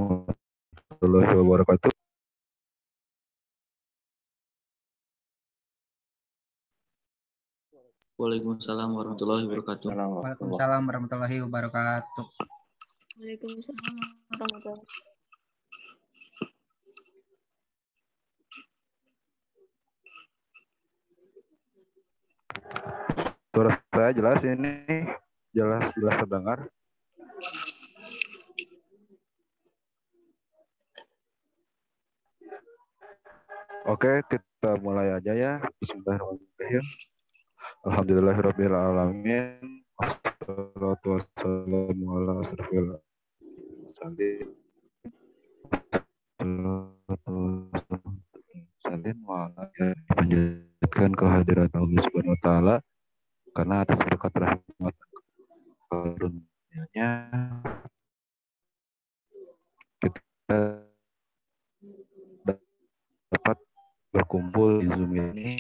warahmatullahi wabarakatuh. Waalaikumsalam warahmatullahi wabarakatuh. Waalaikumsalam warahmatullahi wabarakatuh. Waalaikumsalam warahmatullahi wabarakatuh. Suara saya jelas ini, jelas terdengar. Oke, kita mulai aja ya. Bismillahirrahmanirrahim. Alhamdulillahirabbil alamin. Wassalatu wassalamu ala asrofil mursalin. Dipanjatkan kehadirat Allah Subhanahu wa taala karena atas berkat rahmat karunia-Nya kita dapat berkumpul di Zoom ini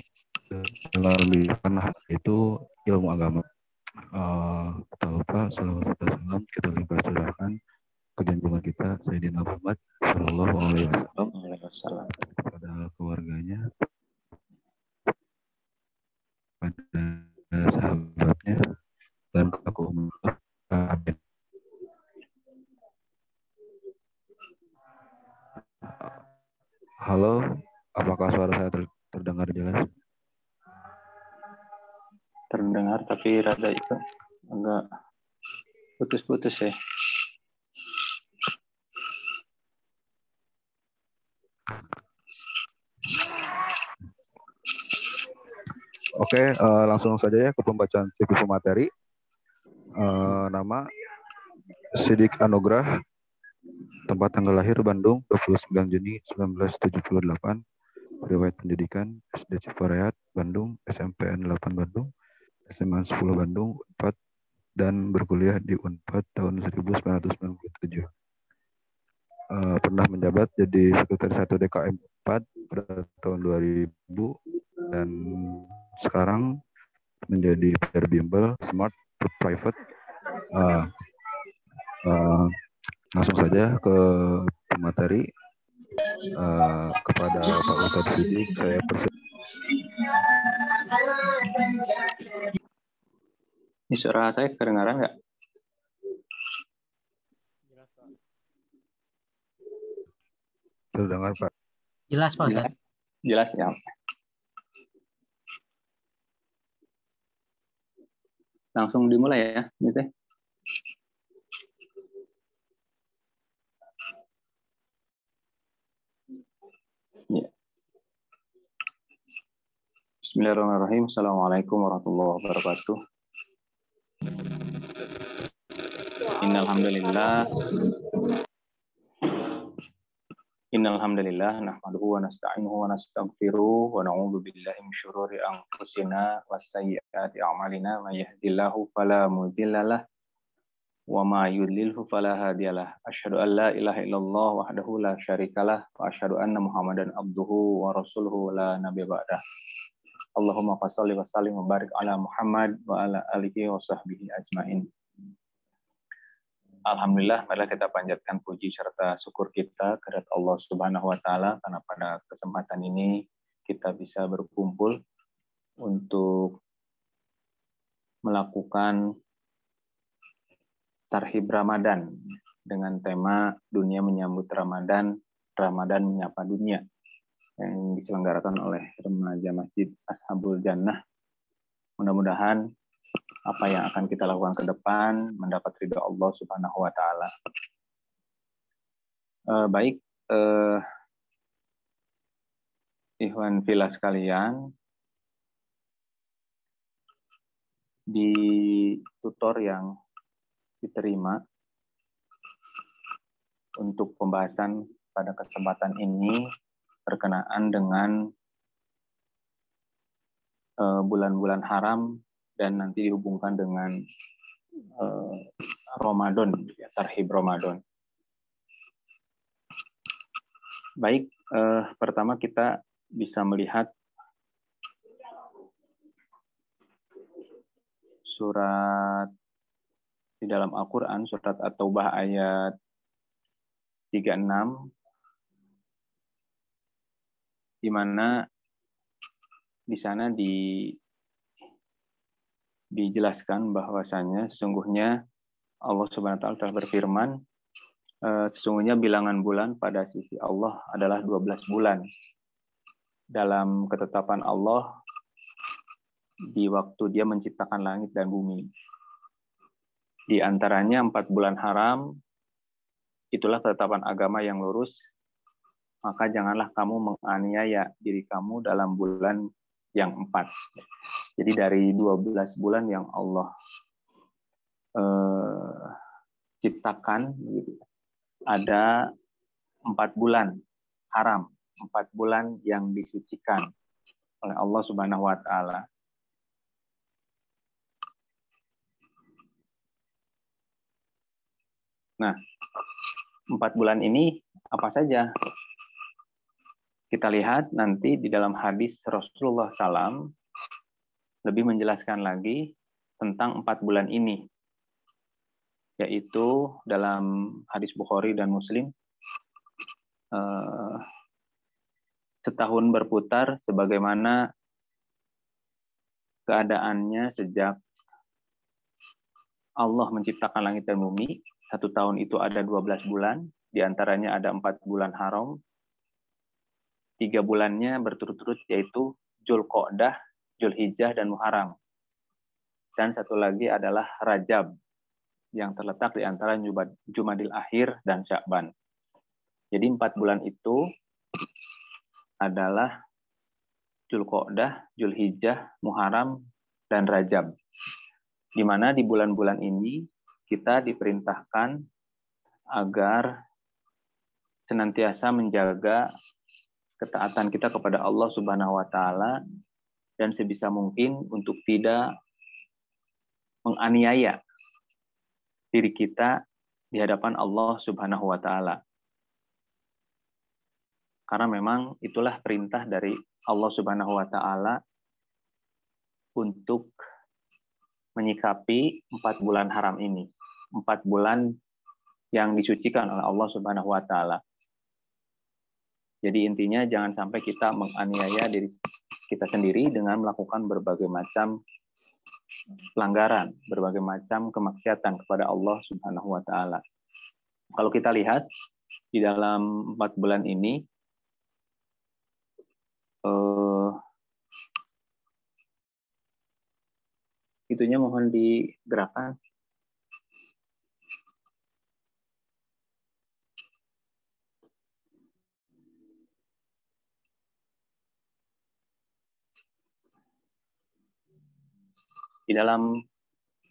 melalui karena itu ilmu agama. Tak lupa salawat dan salam kita limpahkan ke junjungan kita Sayyidina Muhammad Sallallahu Alaihi Wasallam, kepada keluarganya, pada sahabatnya, dan kepada umat. Amin. Halo, apakah suara saya terdengar jelas? Terdengar, tapi rada itu agak putus-putus ya. Oke, langsung saja ya ke pembacaan CV pemateri. Nama Sidik Anugrah, tempat tanggal lahir Bandung 29 Juni 1978, riwayat pendidikan SD Cipareat Bandung, SMPN 8 Bandung, SMA 10 Bandung, 4, dan berkuliah di Unpad tahun 1997. Pernah menjabat jadi Sekretaris 1 DKM 4 pada tahun 2000 dan sekarang menjadi PR Bimbel Smart Food Private. Langsung saja ke materi. Kepada Pak Ustadz Sidik saya Ini suara saya kedengaran nggak? terdengar Pak. Jelas Pak Ustadz. Jelas ya. Langsung dimulai ya, ini teh. Ya. Bismillahirrahmanirrahim. Assalamualaikum warahmatullahi wabarakatuh. Innalhamdulillah nahmaduhu wa nasta'inuhu wa nastaghfiruh wa na'udzu billahi min syururi anfusina was sayyiati a'malina may yahdihillahu fala mudhillalah wa ma yudlilhu fala hadiyalah. Asyhadu an la ilaha illallah wahdahu la syarikalah wa asyhadu anna Muhammadan abduhu wa rasuluhu la nabiyya ba'dah. Allahumma shalli wa sallim wa barik ala Muhammad wa ala alihi wa sahbihi ajmain. Alhamdulillah, marilah kita panjatkan puji serta syukur kita kepada Allah Subhanahu wa taala karena pada kesempatan ini kita bisa berkumpul untuk melakukan tarhib Ramadan dengan tema Dunia Menyambut Ramadan, Ramadan Menyapa Dunia yang diselenggarakan oleh Remaja Masjid Ashabul Jannah. Mudah-mudahan apa yang akan kita lakukan ke depan mendapat ridha Allah Subhanahu wa taala. Baik, ikhwan fillah sekalian, di tutor yang diterima untuk pembahasan pada kesempatan ini berkenaan dengan bulan-bulan haram dan nanti dihubungkan dengan Ramadan, tarhib Ramadan. Baik, pertama kita bisa melihat surat di dalam Al-Quran, surat At-Taubah ayat 36, di mana di sana dijelaskan bahwasanya sesungguhnya Allah Subhanahu wa taala telah berfirman, sesungguhnya bilangan bulan pada sisi Allah adalah 12 bulan. Dalam ketetapan Allah di waktu Dia menciptakan langit dan bumi. Di antaranya 4 bulan haram, itulah ketetapan agama yang lurus. Maka janganlah kamu menganiaya diri kamu dalam bulan yang 4. Jadi dari 12 bulan yang Allah ciptakan, ada 4 bulan haram, 4 bulan yang disucikan oleh Allah Subhanahu wa taala. Nah, 4 bulan ini apa saja? Kita lihat nanti di dalam hadis Rasulullah SAW lebih menjelaskan lagi tentang 4 bulan ini. Yaitu dalam hadis Bukhari dan Muslim, setahun berputar sebagaimana keadaannya sejak Allah menciptakan langit dan bumi. 1 tahun itu ada 12 bulan, di antaranya ada 4 bulan haram. 3 bulannya berturut-turut yaitu Dzulqa'dah, Dzulhijjah, dan Muharram. Dan satu lagi adalah Rajab, yang terletak di antara Jumadil Akhir dan Sya'ban. Jadi 4 bulan itu adalah Dzulqa'dah, Dzulhijjah, Muharram, dan Rajab. Di mana di bulan-bulan ini kita diperintahkan agar senantiasa menjaga ketaatan kita kepada Allah Subhanahu wa taala dan sebisa mungkin untuk tidak menganiaya diri kita di hadapan Allah Subhanahu wa taala. Karena memang itulah perintah dari Allah Subhanahu wa taala untuk menyikapi 4 bulan haram ini. 4 bulan yang disucikan oleh Allah Subhanahu wa taala. Jadi intinya jangan sampai kita menganiaya diri kita sendiri dengan melakukan berbagai macam pelanggaran, berbagai macam kemaksiatan kepada Allah Subhanahu wa taala. Kalau kita lihat di dalam 4 bulan ini itunya mohon digerakkan. Di dalam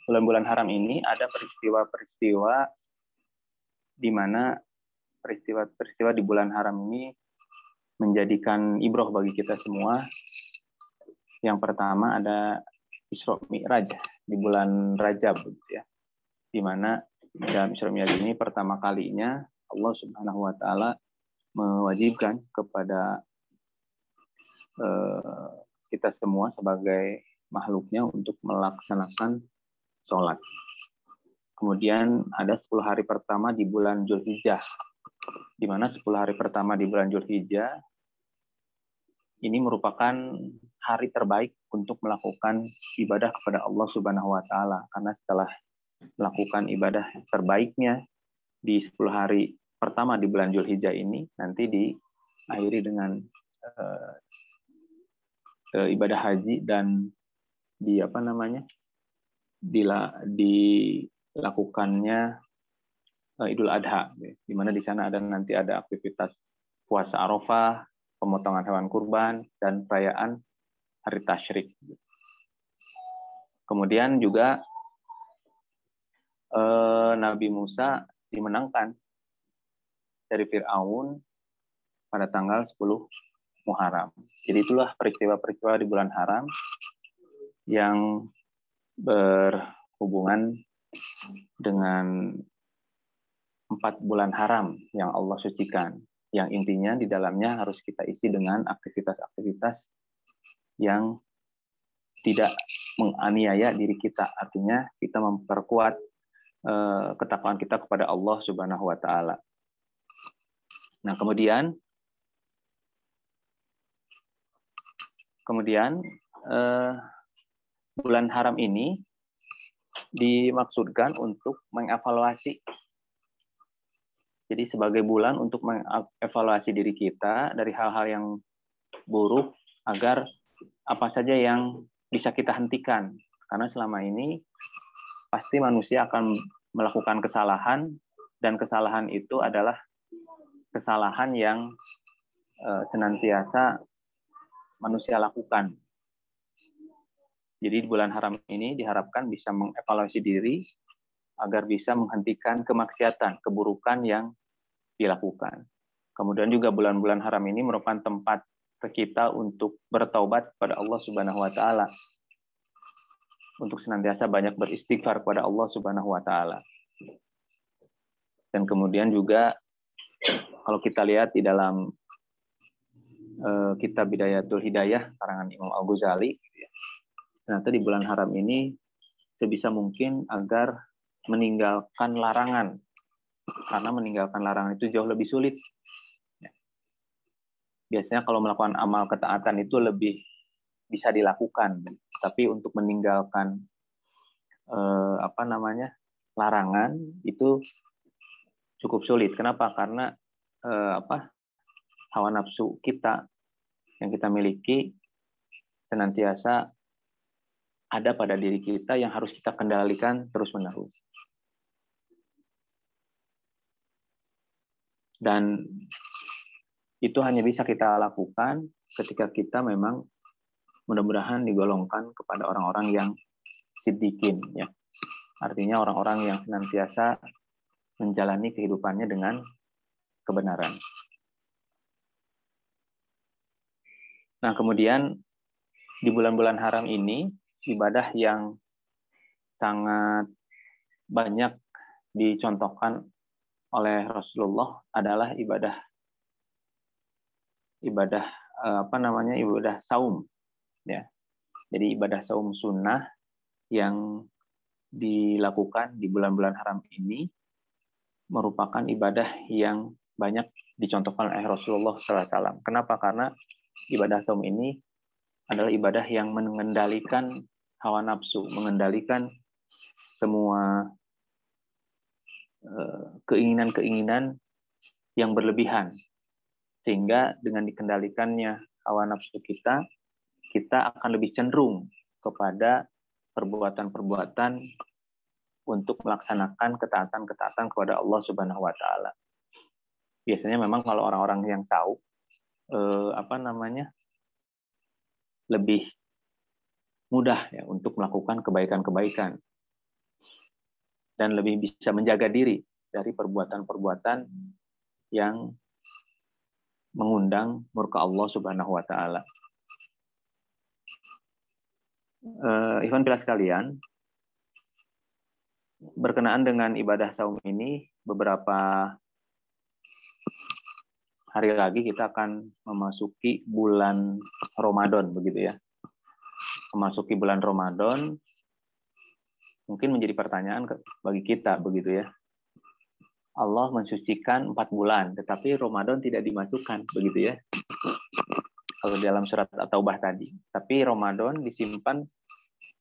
bulan-bulan haram ini ada peristiwa-peristiwa di mana peristiwa-peristiwa di bulan haram ini menjadikan ibroh bagi kita semua. Yang pertama ada Isra Mi'raj di bulan Rajab, ya. Di mana dalam Isra Mi'raj ini pertama kalinya Allah Subhanahu wa taala mewajibkan kepada kita semua sebagai makhluknya untuk melaksanakan sholat. Kemudian ada 10 hari pertama di bulan Dzulhijjah, di mana 10 hari pertama di bulan Dzulhijjah ini merupakan hari terbaik untuk melakukan ibadah kepada Allah Subhanahu wa taala, karena setelah melakukan ibadah terbaiknya di 10 hari pertama di bulan Dzulhijjah ini nanti diakhiri dengan ibadah haji dan dilakukannya Idul Adha, di mana di sana nanti ada aktivitas puasa Arafah, pemotongan hewan kurban, dan perayaan hari tasyrik. Kemudian juga Nabi Musa dimenangkan dari Fir'aun pada tanggal 10 Muharram. Jadi itulah peristiwa-peristiwa di bulan haram yang berhubungan dengan 4 bulan haram yang Allah sucikan. Yang intinya di dalamnya harus kita isi dengan aktivitas-aktivitas yang tidak menganiaya diri kita. Artinya kita memperkuat ketakwaan kita kepada Allah Subhanahu wa taala. Nah, kemudian bulan haram ini dimaksudkan untuk mengevaluasi. Jadi sebagai bulan untuk mengevaluasi diri kita dari hal-hal yang buruk agar apa saja yang bisa kita hentikan. Karena selama ini pasti manusia akan melakukan kesalahan dan kesalahan itu adalah kesalahan yang senantiasa manusia lakukan. Jadi di bulan haram ini diharapkan bisa mengevaluasi diri agar bisa menghentikan kemaksiatan, keburukan yang dilakukan. Kemudian juga bulan-bulan haram ini merupakan tempat kita untuk bertaubat kepada Allah Subhanahu wa taala. Untuk senantiasa banyak beristighfar kepada Allah Subhanahu wa taala. Dan kemudian juga kalau kita lihat di dalam kitab Bidayatul Hidayah karangan Imam Al-Ghazali, ternyata di bulan haram ini sebisa mungkin agar meninggalkan larangan. Karena meninggalkan larangan itu jauh lebih sulit. Biasanya kalau melakukan amal ketaatan itu lebih bisa dilakukan, tapi untuk meninggalkan larangan itu cukup sulit. Kenapa? Karena hawa nafsu kita yang kita miliki senantiasa ada pada diri kita yang harus kita kendalikan terus-menerus. Dan itu hanya bisa kita lakukan ketika kita memang mudah-mudahan digolongkan kepada orang-orang yang siddiqin, ya. Artinya orang-orang yang senantiasa menjalani kehidupannya dengan kebenaran. Nah, kemudian di bulan-bulan haram ini ibadah yang sangat banyak dicontohkan oleh Rasulullah adalah ibadah saum, ya. Jadi ibadah saum sunnah yang dilakukan di bulan-bulan haram ini merupakan ibadah yang banyak dicontohkan oleh Rasulullah SAW. Kenapa? Karena ibadah saum ini adalah ibadah yang mengendalikan hawa nafsu, mengendalikan semua keinginan-keinginan yang berlebihan. Sehingga dengan dikendalikannya hawa nafsu kita akan lebih cenderung kepada perbuatan-perbuatan untuk melaksanakan ketaatan-ketaatan kepada Allah Subhanahu wa taala. Biasanya memang kalau orang-orang yang saum lebih mudah ya untuk melakukan kebaikan-kebaikan dan lebih bisa menjaga diri dari perbuatan-perbuatan yang mengundang murka Allah Subhanahu wa taala. Ikhwan fillah sekalian, berkenaan dengan ibadah saum ini, beberapa hari lagi kita akan memasuki bulan Ramadan, begitu ya. Memasuki bulan Ramadan mungkin menjadi pertanyaan bagi kita, begitu ya. Allah mensucikan 4 bulan, tetapi Ramadan tidak dimasukkan, begitu ya. Kalau dalam surat At-Taubah tadi. Tapi Ramadan disimpan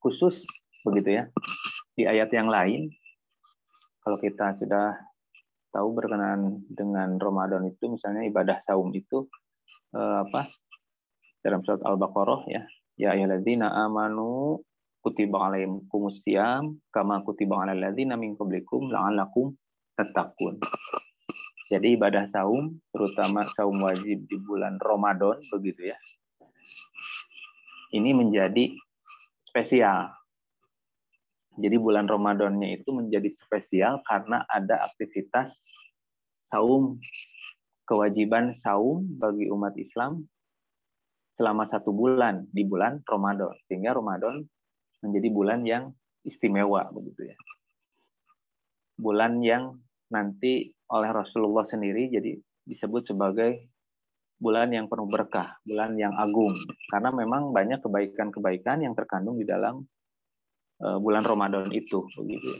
khusus, begitu ya. Di ayat yang lain, kalau kita sudah tahu berkenaan dengan Ramadan itu, misalnya ibadah saum itu dalam surat Al-Baqarah ya, ya ayyuhalladzina amanu kutiba alaikumus syiyam kama kutiba alal ladzina min qablikum la'allakum tattaqun. Jadi ibadah saum, terutama saum wajib di bulan Ramadan, begitu ya. Ini menjadi spesial. Jadi bulan Ramadannya itu menjadi spesial karena ada aktivitas saum, kewajiban saum bagi umat Islam selama 1 bulan di bulan Ramadan. Sehingga Ramadan menjadi bulan yang istimewa, begitu ya. Bulan yang nanti oleh Rasulullah sendiri jadi disebut sebagai bulan yang penuh berkah, bulan yang agung. Karena memang banyak kebaikan-kebaikan yang terkandung di dalam bulan Ramadan itu, begitu.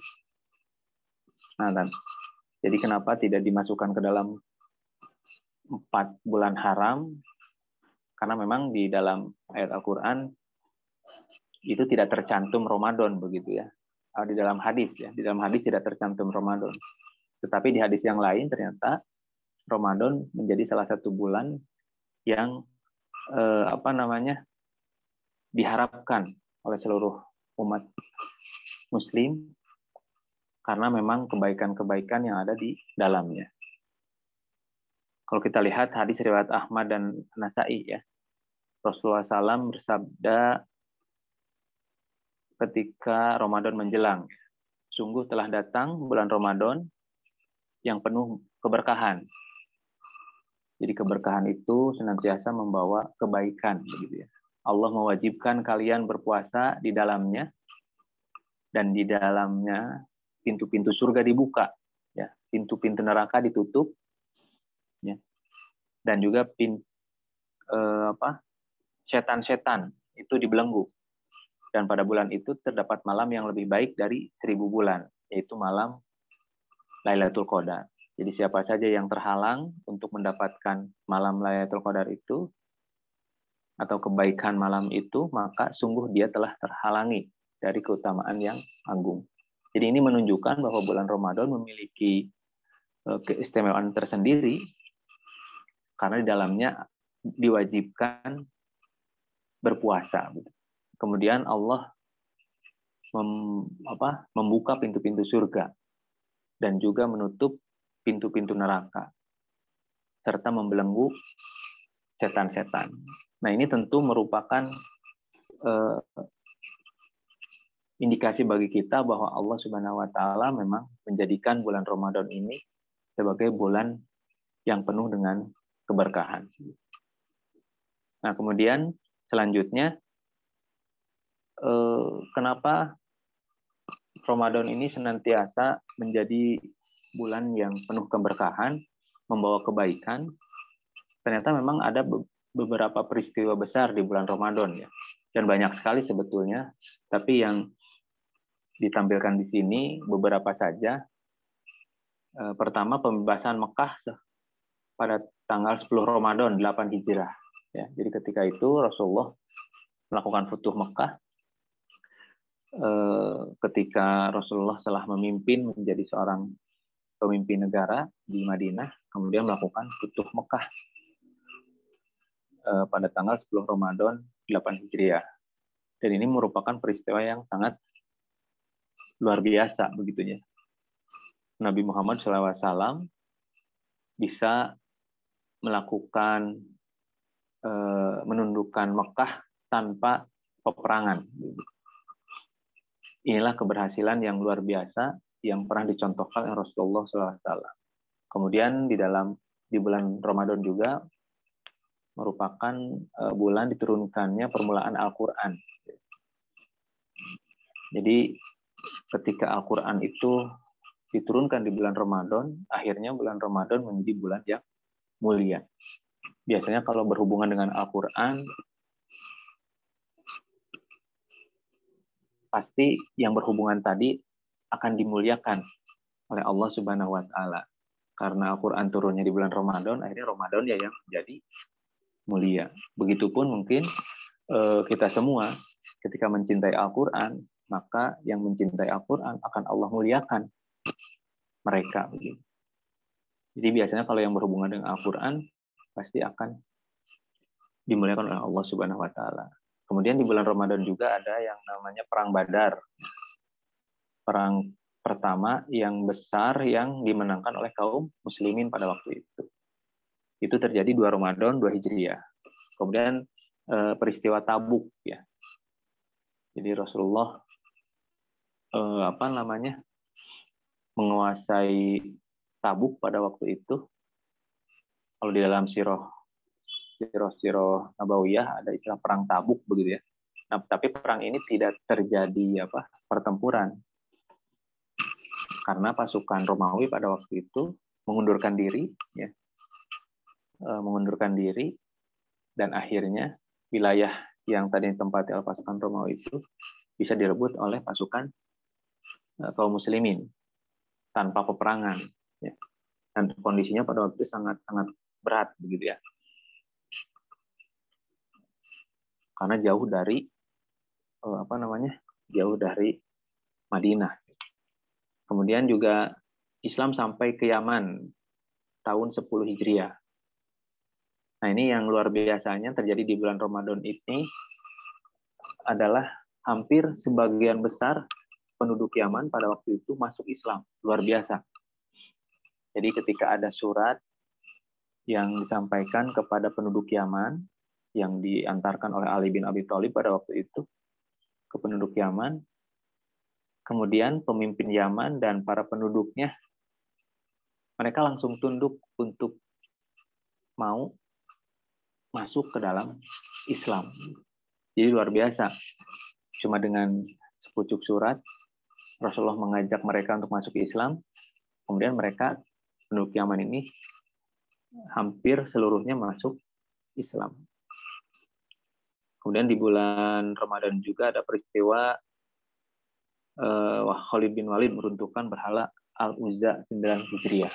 Nah, jadi kenapa tidak dimasukkan ke dalam 4 bulan haram, karena memang di dalam ayat Al-Quran itu tidak tercantum Ramadan begitu ya. Di dalam hadis ya, di dalam hadis tidak tercantum Ramadan. Tetapi di hadis yang lain ternyata Ramadan menjadi salah satu bulan yang diharapkan oleh seluruh umat Muslim karena memang kebaikan-kebaikan yang ada di dalamnya. Kalau kita lihat hadis riwayat Ahmad dan Nasai ya, Rasulullah SAW bersabda ketika Ramadan menjelang, sungguh telah datang bulan Ramadan yang penuh keberkahan. Jadi keberkahan itu senantiasa membawa kebaikan, begitu ya. Allah mewajibkan kalian berpuasa di dalamnya, dan di dalamnya pintu-pintu surga dibuka, ya, pintu-pintu neraka ditutup, ya, dan juga setan-setan itu dibelenggu. Dan pada bulan itu terdapat malam yang lebih baik dari 1000 bulan, yaitu malam Lailatul Qadar. Jadi siapa saja yang terhalang untuk mendapatkan malam Lailatul Qadar itu, atau kebaikan malam itu, maka sungguh dia telah terhalangi dari keutamaan yang agung. Jadi ini menunjukkan bahwa bulan Ramadan memiliki keistimewaan tersendiri, karena di dalamnya diwajibkan berpuasa. Kemudian Allah membuka pintu-pintu surga dan juga menutup pintu-pintu neraka serta membelenggu setan-setan. Nah, ini tentu merupakan indikasi bagi kita bahwa Allah Subhanahu wa taala memang menjadikan bulan Ramadan ini sebagai bulan yang penuh dengan keberkahan. Nah, kemudian selanjutnya kenapa Ramadan ini senantiasa menjadi bulan yang penuh keberkahan, membawa kebaikan? Ternyata memang ada beberapa peristiwa besar di bulan Ramadan ya. Dan banyak sekali sebetulnya, tapi yang ditampilkan di sini beberapa saja. Pertama, pembebasan Mekah pada tanggal 10 Ramadan 8 Hijriah. Ya, jadi ketika itu Rasulullah melakukan Futuh Mekah. Ketika Rasulullah telah memimpin menjadi seorang pemimpin negara di Madinah, kemudian melakukan Futuh Mekah pada tanggal 10 Ramadan 8 Hijriah. Dan ini merupakan peristiwa yang sangat luar biasa begitunya. Nabi Muhammad SAW bisa melakukan menundukkan Mekah tanpa peperangan. Inilah keberhasilan yang luar biasa yang pernah dicontohkan oleh Rasulullah SAW. Kemudian di bulan Ramadan juga merupakan bulan diturunkannya permulaan Al-Quran. Jadi ketika Al-Quran itu diturunkan di bulan Ramadan, akhirnya bulan Ramadan menjadi bulan yang mulia. Biasanya kalau berhubungan dengan Al-Quran, pasti yang berhubungan tadi akan dimuliakan oleh Allah Subhanahu wa taala. Karena Al-Qur'an turunnya di bulan Ramadan, akhirnya Ramadan ya yang menjadi mulia. Begitupun mungkin kita semua ketika mencintai Al-Qur'an, maka yang mencintai Al-Qur'an akan Allah muliakan mereka. Jadi biasanya kalau yang berhubungan dengan Al-Qur'an pasti akan dimuliakan oleh Allah Subhanahu wa taala. Kemudian di bulan Ramadan juga ada yang namanya Perang Badar. Perang pertama yang besar yang dimenangkan oleh kaum muslimin pada waktu itu. Itu terjadi 2 Ramadan, 2 Hijriah. Kemudian peristiwa Tabuk ya. Jadi Rasulullah menguasai Tabuk pada waktu itu. Kalau di dalam sirah Nabawiyah ada istilah perang Tabuk begitu ya. Nah, tapi perang ini tidak terjadi pertempuran. Karena pasukan Romawi pada waktu itu mengundurkan diri ya. Mengundurkan diri dan akhirnya wilayah yang tadi ditempati oleh pasukan Romawi itu bisa direbut oleh pasukan kaum muslimin tanpa peperangan ya. Dan kondisinya pada waktu itu sangat berat begitu ya. Karena jauh dari jauh dari Madinah. Kemudian juga Islam sampai ke Yaman tahun 10 Hijriah. Nah, ini yang luar biasanya terjadi di bulan Ramadan ini adalah hampir sebagian besar penduduk Yaman pada waktu itu masuk Islam. Luar biasa. Jadi ketika ada surat yang disampaikan kepada penduduk Yaman yang diantarkan oleh Ali bin Abi Thalib pada waktu itu ke penduduk Yaman, kemudian pemimpin Yaman dan para penduduknya mereka langsung tunduk untuk mau masuk ke dalam Islam. Jadi luar biasa. Cuma dengan sepucuk surat, Rasulullah mengajak mereka untuk masuk ke Islam. Kemudian mereka, penduduk Yaman ini, hampir seluruhnya masuk Islam. Kemudian di bulan Ramadan juga ada peristiwa Khalid bin Walid meruntuhkan berhala Al-Uzza 9 Hijriah.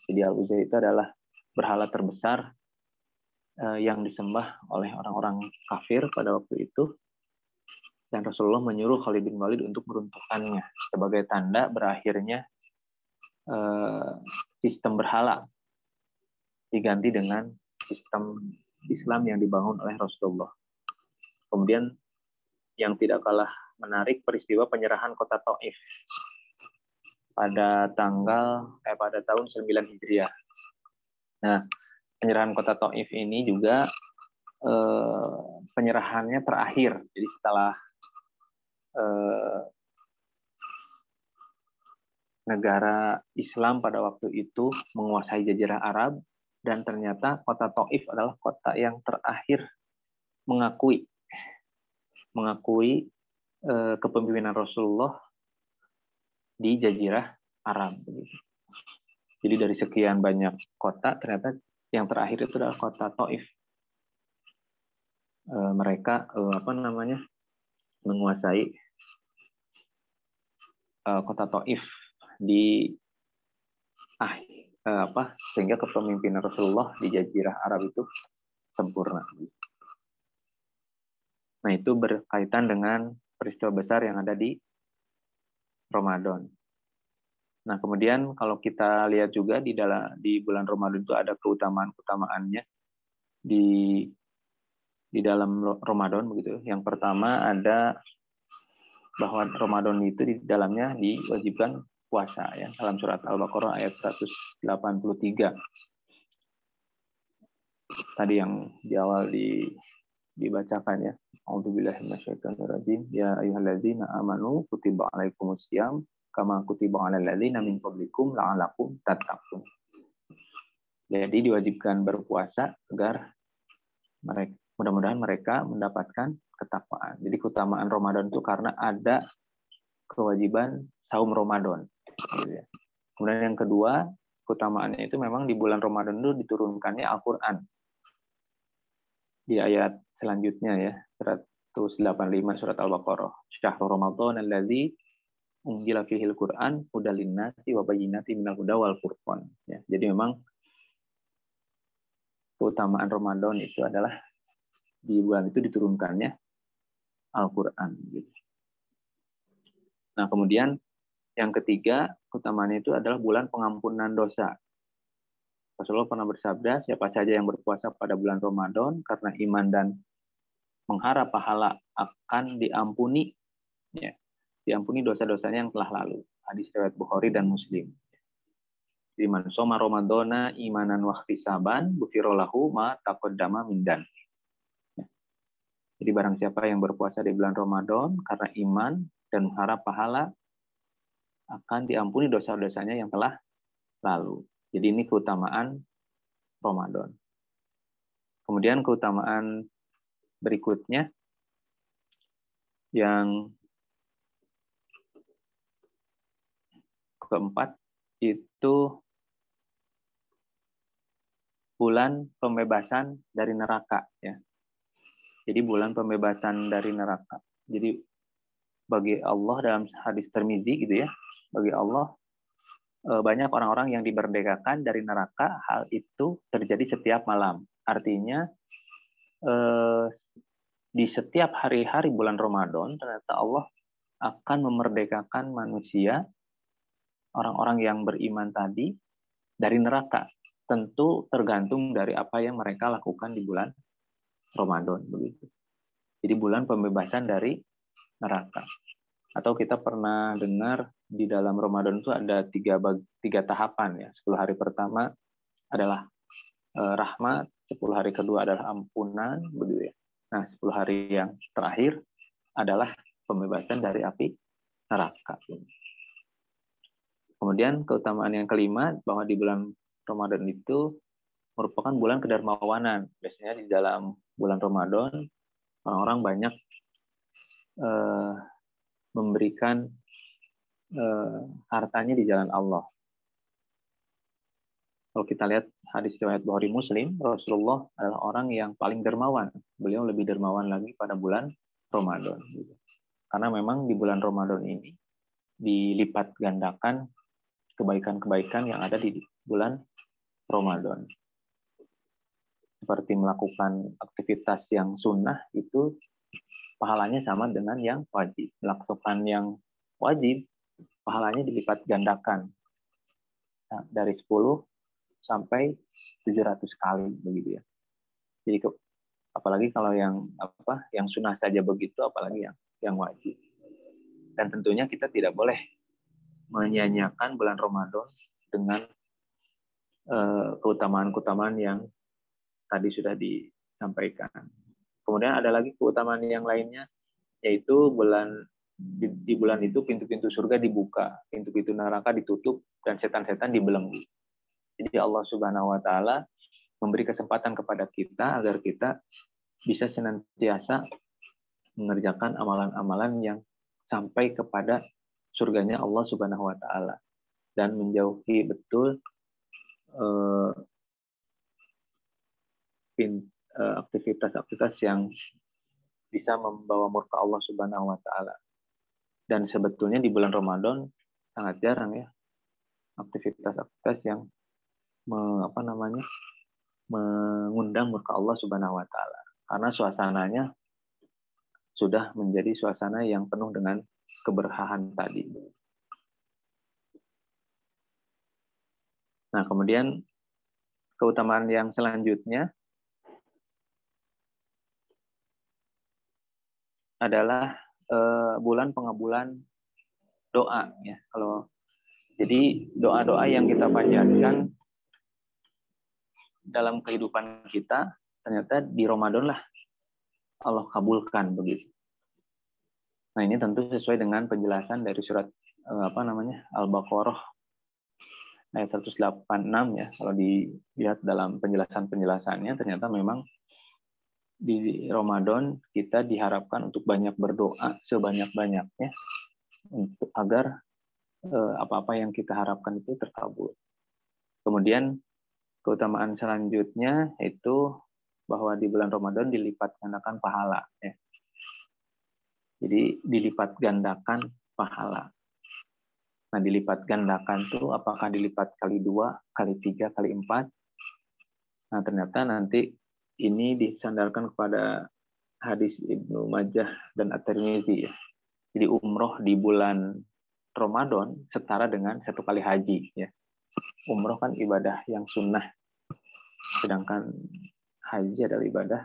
Jadi Al-Uzza itu adalah berhala terbesar yang disembah oleh orang-orang kafir pada waktu itu, dan Rasulullah menyuruh Khalid bin Walid untuk meruntuhkannya sebagai tanda berakhirnya sistem berhala diganti dengan sistem Islam yang dibangun oleh Rasulullah. Kemudian yang tidak kalah menarik peristiwa penyerahan kota Taif pada tahun 9 Hijriah. Nah, penyerahan kota Taif ini juga penyerahannya terakhir. Jadi setelah negara Islam pada waktu itu menguasai jazirah Arab, dan ternyata kota Taif adalah kota yang terakhir mengakui kepemimpinan Rasulullah di jazirah Arab. Jadi dari sekian banyak kota, ternyata yang terakhir itu adalah kota Taif. Mereka menguasai kota Taif sehingga kepemimpinan Rasulullah di jazirah Arab itu sempurna. Nah, itu berkaitan dengan peristiwa besar yang ada di Ramadan. Nah, kemudian kalau kita lihat juga di bulan Ramadan itu ada keutamaan-keutamaannya di dalam Ramadan begitu. Yang pertama ada bahwa Ramadan itu di dalamnya diwajibkan puasa ya, dalam surat Al-Baqarah ayat 183. Tadi yang di awal dibacakan ya. A'udzubillahi minasyaitonirrajim. Ya ayyuhalladzina amanu kutiba alaikumusiyam kama kutiba alal ladzina min qablikum la'allakum tattaqun. Jadi diwajibkan berpuasa agar mudah-mudahan mereka mendapatkan ketakwaan. Jadi keutamaan Ramadan itu karena ada kewajiban saum Ramadan. Kemudian yang kedua, keutamaannya itu memang di bulan Ramadan itu diturunkannya Al-Quran. Di ayat selanjutnya ya, 185 surat Al-Baqarah. Syahrul Ramadan alladzi unzila fihil Qur'an hudal linnasi wa bayyinatin minal huda wal furqan. Ya, jadi memang keutamaan Ramadan itu adalah di bulan itu diturunkannya Al-Quran. Nah, kemudian yang ketiga, keutamaannya itu adalah bulan pengampunan dosa. Rasulullah pernah bersabda, siapa saja yang berpuasa pada bulan Ramadan karena iman dan mengharap pahala akan diampuni, ya, diampuni dosa-dosanya yang telah lalu. Hadis riwayat Bukhari dan Muslim. Man shoma Ramadana imanan wa ihtisaban ghufira lahu ma taqaddama min dzanbi. Jadi barang siapa yang berpuasa di bulan Ramadan karena iman dan mengharap pahala akan diampuni dosa-dosanya yang telah lalu. Jadi ini keutamaan Ramadan. Kemudian keutamaan berikutnya yang keempat itu bulan pembebasan dari neraka ya. Jadi bulan pembebasan dari neraka. Jadi bagi Allah dalam hadis Tirmizi gitu ya, bagi Allah banyak orang-orang yang dimerdekakan dari neraka. Hal itu terjadi setiap malam. Artinya di setiap hari-hari bulan Ramadan ternyata Allah akan memerdekakan manusia, orang-orang yang beriman tadi, dari neraka. Tentu tergantung dari apa yang mereka lakukan di bulan Ramadan, begitu. Jadi bulan pembebasan dari neraka. Atau kita pernah dengar di dalam Ramadan itu ada tiga tahapan ya. 10 hari pertama adalah rahmat, 10 hari kedua adalah ampunan, begitu ya. Nah, 10 hari yang terakhir adalah pembebasan dari api neraka. Kemudian keutamaan yang kelima, bahwa di bulan Ramadan itu merupakan bulan kedermawanan. Biasanya di dalam bulan Ramadan, orang-orang banyak memberikan hartanya di jalan Allah. Kalau kita lihat hadis riwayat Bukhari Muslim, Rasulullah adalah orang yang paling dermawan. Beliau lebih dermawan lagi pada bulan Ramadan. Karena memang di bulan Ramadan ini dilipat gandakan kebaikan-kebaikan yang ada di bulan Ramadan. Seperti melakukan aktivitas yang sunnah itu pahalanya sama dengan yang wajib. Melakukan yang wajib, pahalanya dilipat gandakan. Nah, dari 10 sampai 700 kali begitu ya. Jadi apalagi kalau yang sunnah saja begitu, apalagi yang wajib. Dan tentunya kita tidak boleh menyia-nyiakan bulan Ramadan dengan keutamaan-keutamaan yang tadi sudah disampaikan. Kemudian ada lagi keutamaan yang lainnya, yaitu di bulan itu pintu-pintu surga dibuka, pintu-pintu neraka ditutup, dan setan-setan dibelenggu. Jadi Allah Subhanahu wa Ta'ala memberi kesempatan kepada kita agar kita bisa senantiasa mengerjakan amalan-amalan yang sampai kepada surganya Allah Subhanahu wa Ta'ala, dan menjauhi betul aktivitas-aktivitas yang bisa membawa murka Allah Subhanahu wa Ta'ala. Dan sebetulnya di bulan Ramadan sangat jarang ya aktivitas-aktivitas yang mengundang murka Allah Subhanahu wa Ta'ala, karena suasananya sudah menjadi suasana yang penuh dengan keberkahan tadi. Nah, kemudian keutamaan yang selanjutnya adalah bulan pengabulan doa ya. Jadi doa-doa yang kita panjatkan dalam kehidupan kita ternyata di Ramadan lah Allah kabulkan begitu. Nah, ini tentu sesuai dengan penjelasan dari surat Al-Baqarah ayat 186 ya. Kalau dilihat dalam penjelasannya ternyata memang di Ramadan kita diharapkan untuk banyak berdoa sebanyak-banyaknya agar apa-apa yang kita harapkan itu terkabul. Kemudian keutamaan selanjutnya itu bahwa di bulan Ramadan dilipat gandakan pahala ya. Jadi dilipat gandakan pahala. Nah, dilipat gandakan itu apakah dilipat kali 2, kali 3, kali 4? Nah, ternyata nanti ini disandarkan kepada hadis Ibnu Majah dan At-Tirmidzi ya. Jadi umroh di bulan Ramadan setara dengan 1 kali haji ya. Umroh kan ibadah yang sunnah, sedangkan haji adalah ibadah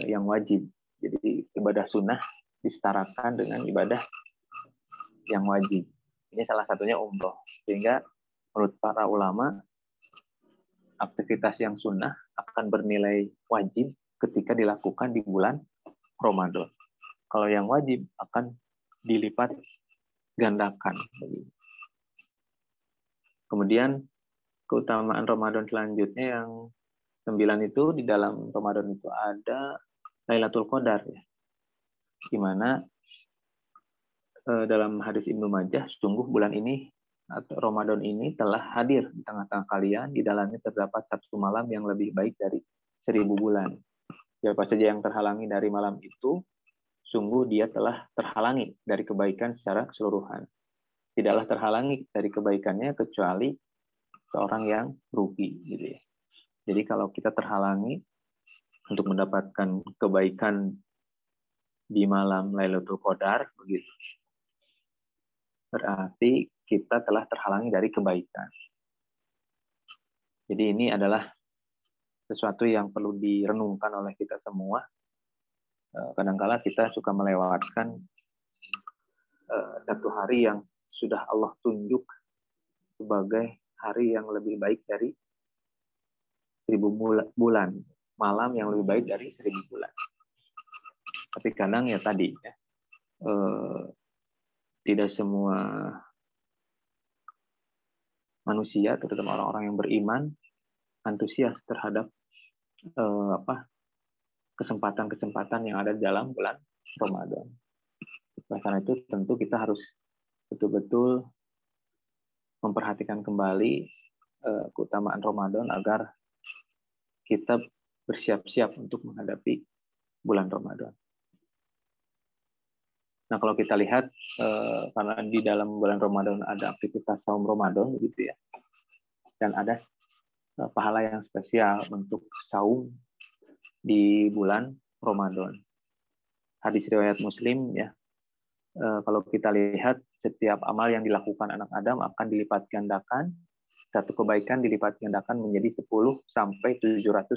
yang wajib. Jadi ibadah sunnah disetarakan dengan ibadah yang wajib. Ini salah satunya umroh. Sehingga menurut para ulama, aktivitas yang sunnah akan bernilai wajib ketika dilakukan di bulan Ramadan. Kalau yang wajib akan dilipat gandakan. Kemudian keutamaan Ramadan selanjutnya yang 9 itu, di dalam Ramadan itu ada Lailatul Qadar ya. Di mana dalam hadis Ibnu Majah, sungguh bulan ini atau Ramadan ini telah hadir di tengah-tengah kalian, di dalamnya terdapat 1 malam yang lebih baik dari 1000 bulan. Siapa saja yang terhalangi dari malam itu, sungguh dia telah terhalangi dari kebaikan secara keseluruhan. tidaklah terhalangi dari kebaikannya kecuali seorang yang rugi gitu ya. Jadi kalau kita terhalangi untuk mendapatkan kebaikan di malam Lailatul Qadar begitu, berarti kita telah terhalangi dari kebaikan. Jadi ini adalah sesuatu yang perlu direnungkan oleh kita semua. Kadangkala kita suka melewatkan satu hari yang sudah Allah tunjuk sebagai hari yang lebih baik dari 1000 bulan, malam yang lebih baik dari 1000 bulan. Tapi kadang ya tadi ya, tidak semua manusia, terutama orang-orang yang beriman, antusias terhadap kesempatan-kesempatan yang ada dalam bulan Ramadan. Oleh karena itu tentu kita harus betul-betul memperhatikan kembali keutamaan Ramadan agar kita bersiap-siap untuk menghadapi bulan Ramadan. Nah, kalau kita lihat karena di dalam bulan Ramadan ada aktivitas saum Ramadan gitu ya. Dan ada pahala yang spesial untuk saum di bulan Ramadan. Hadis riwayat Muslim ya. Kalau kita lihat setiap amal yang dilakukan anak Adam akan dilipat gandakan, satu kebaikan dilipat gandakan menjadi 10 sampai 700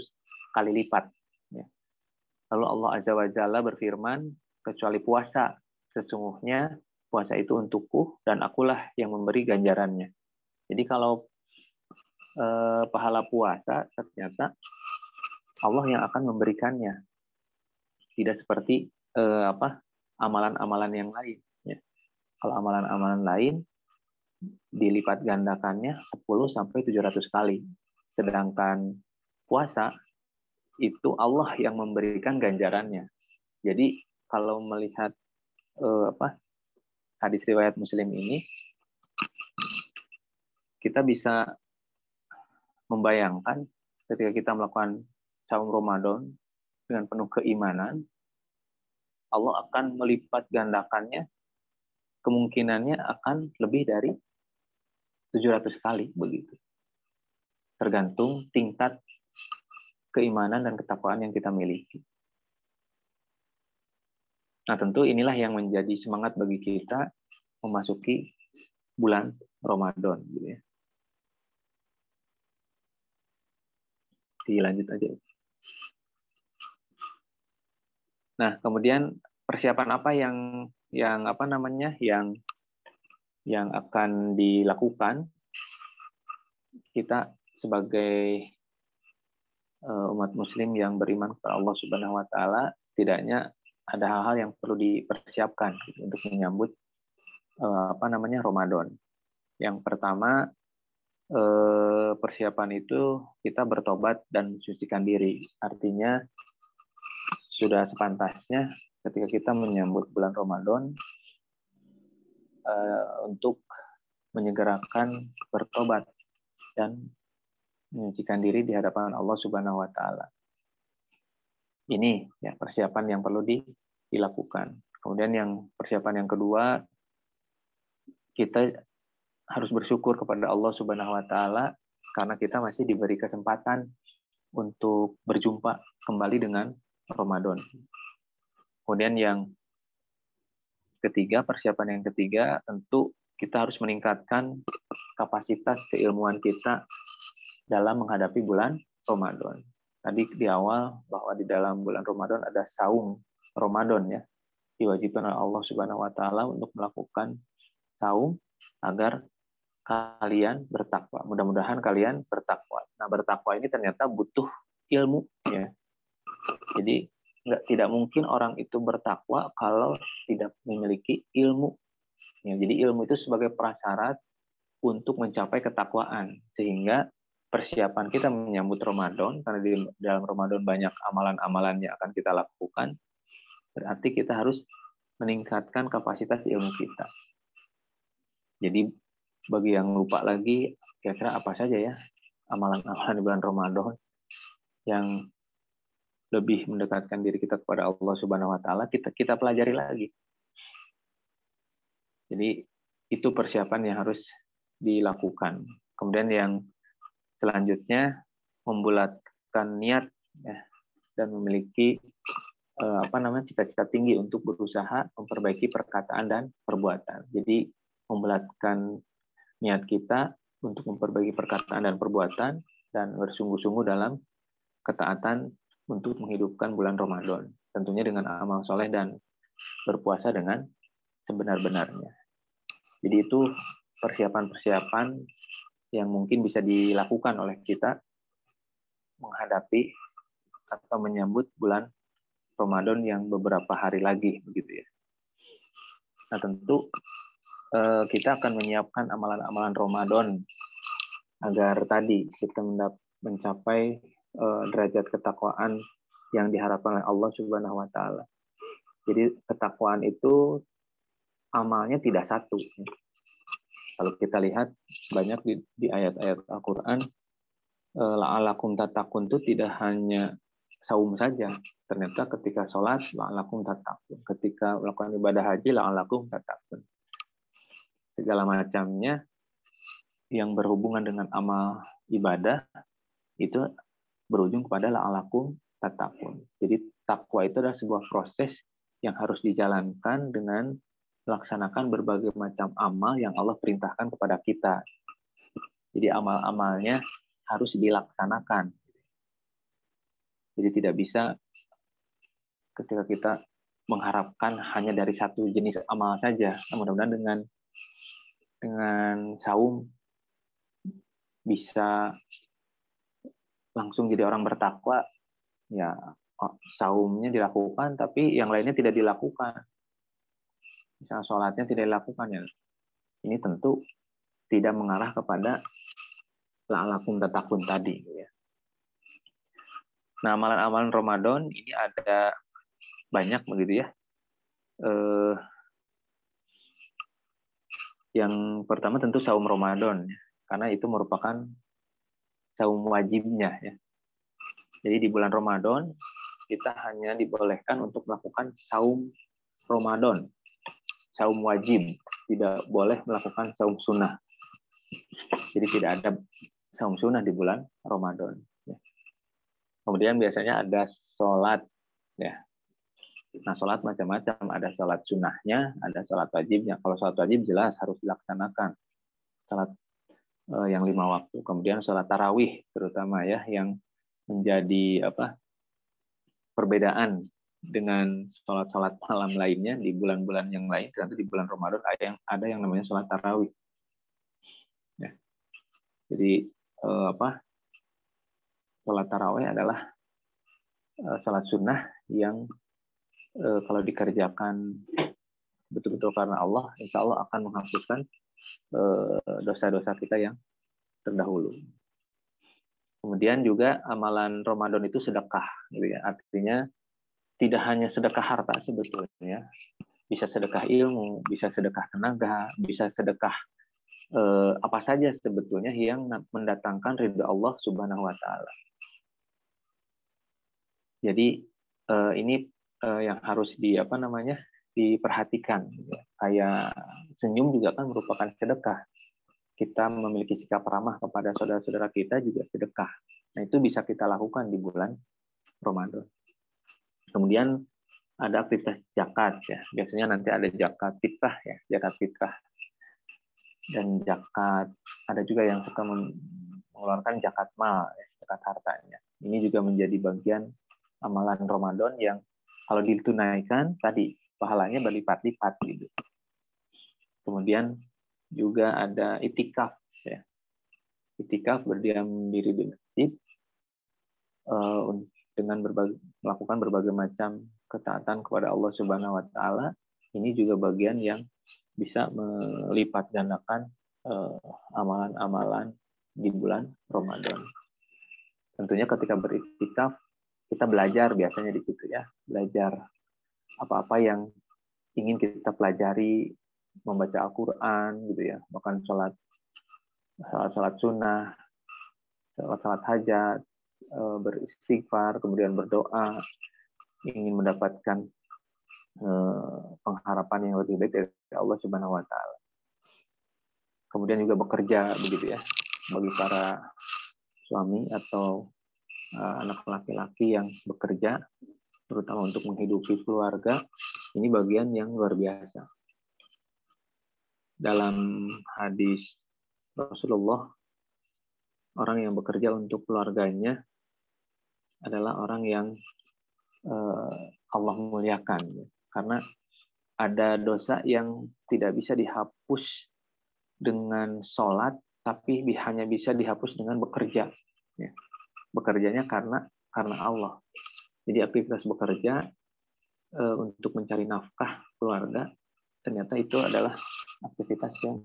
kali lipat. Ya. Lalu Allah Azza wa Jalla berfirman, kecuali puasa, sesungguhnya puasa itu untukku dan akulah yang memberi ganjarannya. Jadi kalau pahala puasa ternyata Allah yang akan memberikannya, tidak seperti amalan-amalan yang lain. Ya. Kalau amalan-amalan lain dilipat gandakannya 10 sampai 700 kali. Sedangkan puasa itu Allah yang memberikan ganjarannya. Jadi kalau melihat hadis riwayat Muslim ini, kita bisa membayangkan ketika kita melakukan saum Ramadan dengan penuh keimanan, Allah akan melipat gandakannya, kemungkinannya akan lebih dari 700 kali begitu. Tergantung tingkat keimanan dan ketakwaan yang kita miliki. Nah, tentu inilah yang menjadi semangat bagi kita memasuki bulan Ramadan gitu ya. Dilanjut aja. Nah, kemudian persiapan apa yang akan dilakukan kita sebagai umat muslim yang beriman kepada Allah Subhanahu wa taala, tidaknya ada hal-hal yang perlu dipersiapkan untuk menyambut Ramadan. Yang pertama, persiapan itu kita bertobat dan mensucikan diri. Artinya sudah sepantasnya ketika kita menyambut bulan Ramadan untuk menyegerakan bertobat dan menyucikan diri di hadapan Allah Subhanahu wa taala. Ini ya persiapan yang perlu dilakukan. Kemudian yang persiapan yang kedua, kita harus bersyukur kepada Allah Subhanahu wa taala karena kita masih diberi kesempatan untuk berjumpa kembali dengan Ramadan. Kemudian yang ketiga, persiapan yang ketiga, tentu kita harus meningkatkan kapasitas keilmuan kita dalam menghadapi bulan Ramadan. Tadi di awal bahwa di dalam bulan Ramadan ada saum Ramadan ya. Diwajibkan oleh Allah Subhanahu wa taala untuk melakukan saum agar kalian bertakwa. Mudah-mudahan kalian bertakwa. Nah, bertakwa ini ternyata butuh ilmu ya. Jadi tidak mungkin orang itu bertakwa kalau tidak memiliki ilmu. Ya, jadi ilmu itu sebagai prasyarat untuk mencapai ketakwaan. Sehingga persiapan kita menyambut Ramadan, karena di dalam Ramadan banyak amalan-amalan yang akan kita lakukan, berarti kita harus meningkatkan kapasitas ilmu kita. Jadi bagi yang lupa lagi, kira-kira apa saja ya amalan-amalan di bulan Ramadan yang lebih mendekatkan diri kita kepada Allah Subhanahu wa taala, kita pelajari lagi. Jadi itu persiapan yang harus dilakukan. Kemudian yang selanjutnya membulatkan niat ya, dan memiliki cita-cita tinggi untuk berusaha memperbaiki perkataan dan perbuatan. Jadi membulatkan niat kita untuk memperbaiki perkataan dan perbuatan dan bersungguh-sungguh dalam ketaatan untuk menghidupkan bulan Ramadan. Tentunya dengan amal soleh dan berpuasa dengan sebenar-benarnya. Jadi itu persiapan-persiapan yang mungkin bisa dilakukan oleh kita menghadapi atau menyambut bulan Ramadan yang beberapa hari lagi, begitu ya. Nah, tentu kita akan menyiapkan amalan-amalan Ramadan agar tadi kita mencapai derajat ketakwaan yang diharapkan oleh Allah Subhanahu wa taala. Jadi ketakwaan itu amalnya tidak satu. Kalau kita lihat banyak di ayat-ayat Al-Qur'an, la'alakum tattaqun itu tidak hanya saum saja. Ternyata ketika sholat, la'alakum tattaqun. Ketika melakukan ibadah haji, la'alakum tattaqun. Segala macamnya yang berhubungan dengan amal ibadah itu berujung kepada la'alakum tattaqun. Jadi takwa itu adalah sebuah proses yang harus dijalankan dengan melaksanakan berbagai macam amal yang Allah perintahkan kepada kita. Jadi amal-amalnya harus dilaksanakan. Jadi tidak bisa ketika kita mengharapkan hanya dari satu jenis amal saja. Nah, mudah-mudahan dengan saum bisa langsung jadi orang bertakwa. Ya, saumnya dilakukan, tapi yang lainnya tidak dilakukan. Misalnya sholatnya tidak dilakukan, ya. Ini tentu tidak mengarah kepada la'alakum tattaqun tadi. Ya. Nah, amalan-amalan Ramadan ini ada banyak begitu ya. Yang pertama tentu saum Ramadan, ya. Karena itu merupakan saum wajibnya. Ya. Jadi di bulan Ramadan kita hanya dibolehkan untuk melakukan saum Ramadan, saum wajib, tidak boleh melakukan saum sunnah. Jadi tidak ada saum sunnah di bulan Ramadan. Kemudian biasanya ada sholat, ya. Nah, sholat macam-macam, ada sholat sunnahnya, ada sholat wajibnya. Kalau sholat wajib jelas harus dilaksanakan, sholat yang 5 waktu. Kemudian sholat tarawih terutama ya, yang menjadi perbedaan dengan sholat-sholat malam lainnya di bulan-bulan yang lain. Nanti di bulan Ramadan ada yang namanya sholat tarawih. Ya. Jadi sholat tarawih adalah sholat sunnah yang kalau dikerjakan betul-betul karena Allah, insya Allah akan menghapuskan dosa-dosa kita yang terdahulu. Kemudian juga amalan Ramadan itu sedekah, gitu ya. Artinya tidak hanya sedekah harta sebetulnya, bisa sedekah ilmu, bisa sedekah tenaga, bisa sedekah apa saja sebetulnya yang mendatangkan ridha Allah Subhanahu wa taala. Jadi ini yang harus diperhatikan. Ya. Kayak senyum juga kan merupakan sedekah. Kita memiliki sikap ramah kepada saudara-saudara kita juga sedekah. Nah, itu bisa kita lakukan di bulan Ramadan. Kemudian ada aktivitas zakat ya. Biasanya nanti ada zakat fitrah ya, zakat fitrah. Dan zakat, ada juga yang suka mengeluarkan zakat mal, ya, zakat hartanya. Ini juga menjadi bagian amalan Ramadan yang kalau ditunaikan tadi pahalanya berlipat-lipat gitu. Kemudian juga ada itikaf ya. Itikaf berdiam diri di masjid dengan melakukan berbagai macam ketaatan kepada Allah Subhanahu wa taala. Ini juga bagian yang bisa melipat gandakan amalan-amalan di bulan Ramadan. Tentunya ketika beritikaf kita belajar biasanya di situ ya, belajar apa-apa yang ingin kita pelajari, membaca Al-Quran gitu ya, bahkan sholat sunnah, sholat hajat, beristighfar, kemudian berdoa, ingin mendapatkan pengharapan yang lebih baik dari Allah Subhanahu wa taala. kemudian juga bekerja begitu ya. Bagi para suami atau anak laki-laki yang bekerja, terutama untuk menghidupi keluarga, ini bagian yang luar biasa. Dalam hadis Rasulullah, orang yang bekerja untuk keluarganya adalah orang yang Allah muliakan, karena ada dosa yang tidak bisa dihapus dengan sholat, tapi hanya bisa dihapus dengan bekerja. Ya. Bekerjanya karena Allah. Jadi aktivitas bekerja untuk mencari nafkah keluarga, ternyata itu adalah aktivitas yang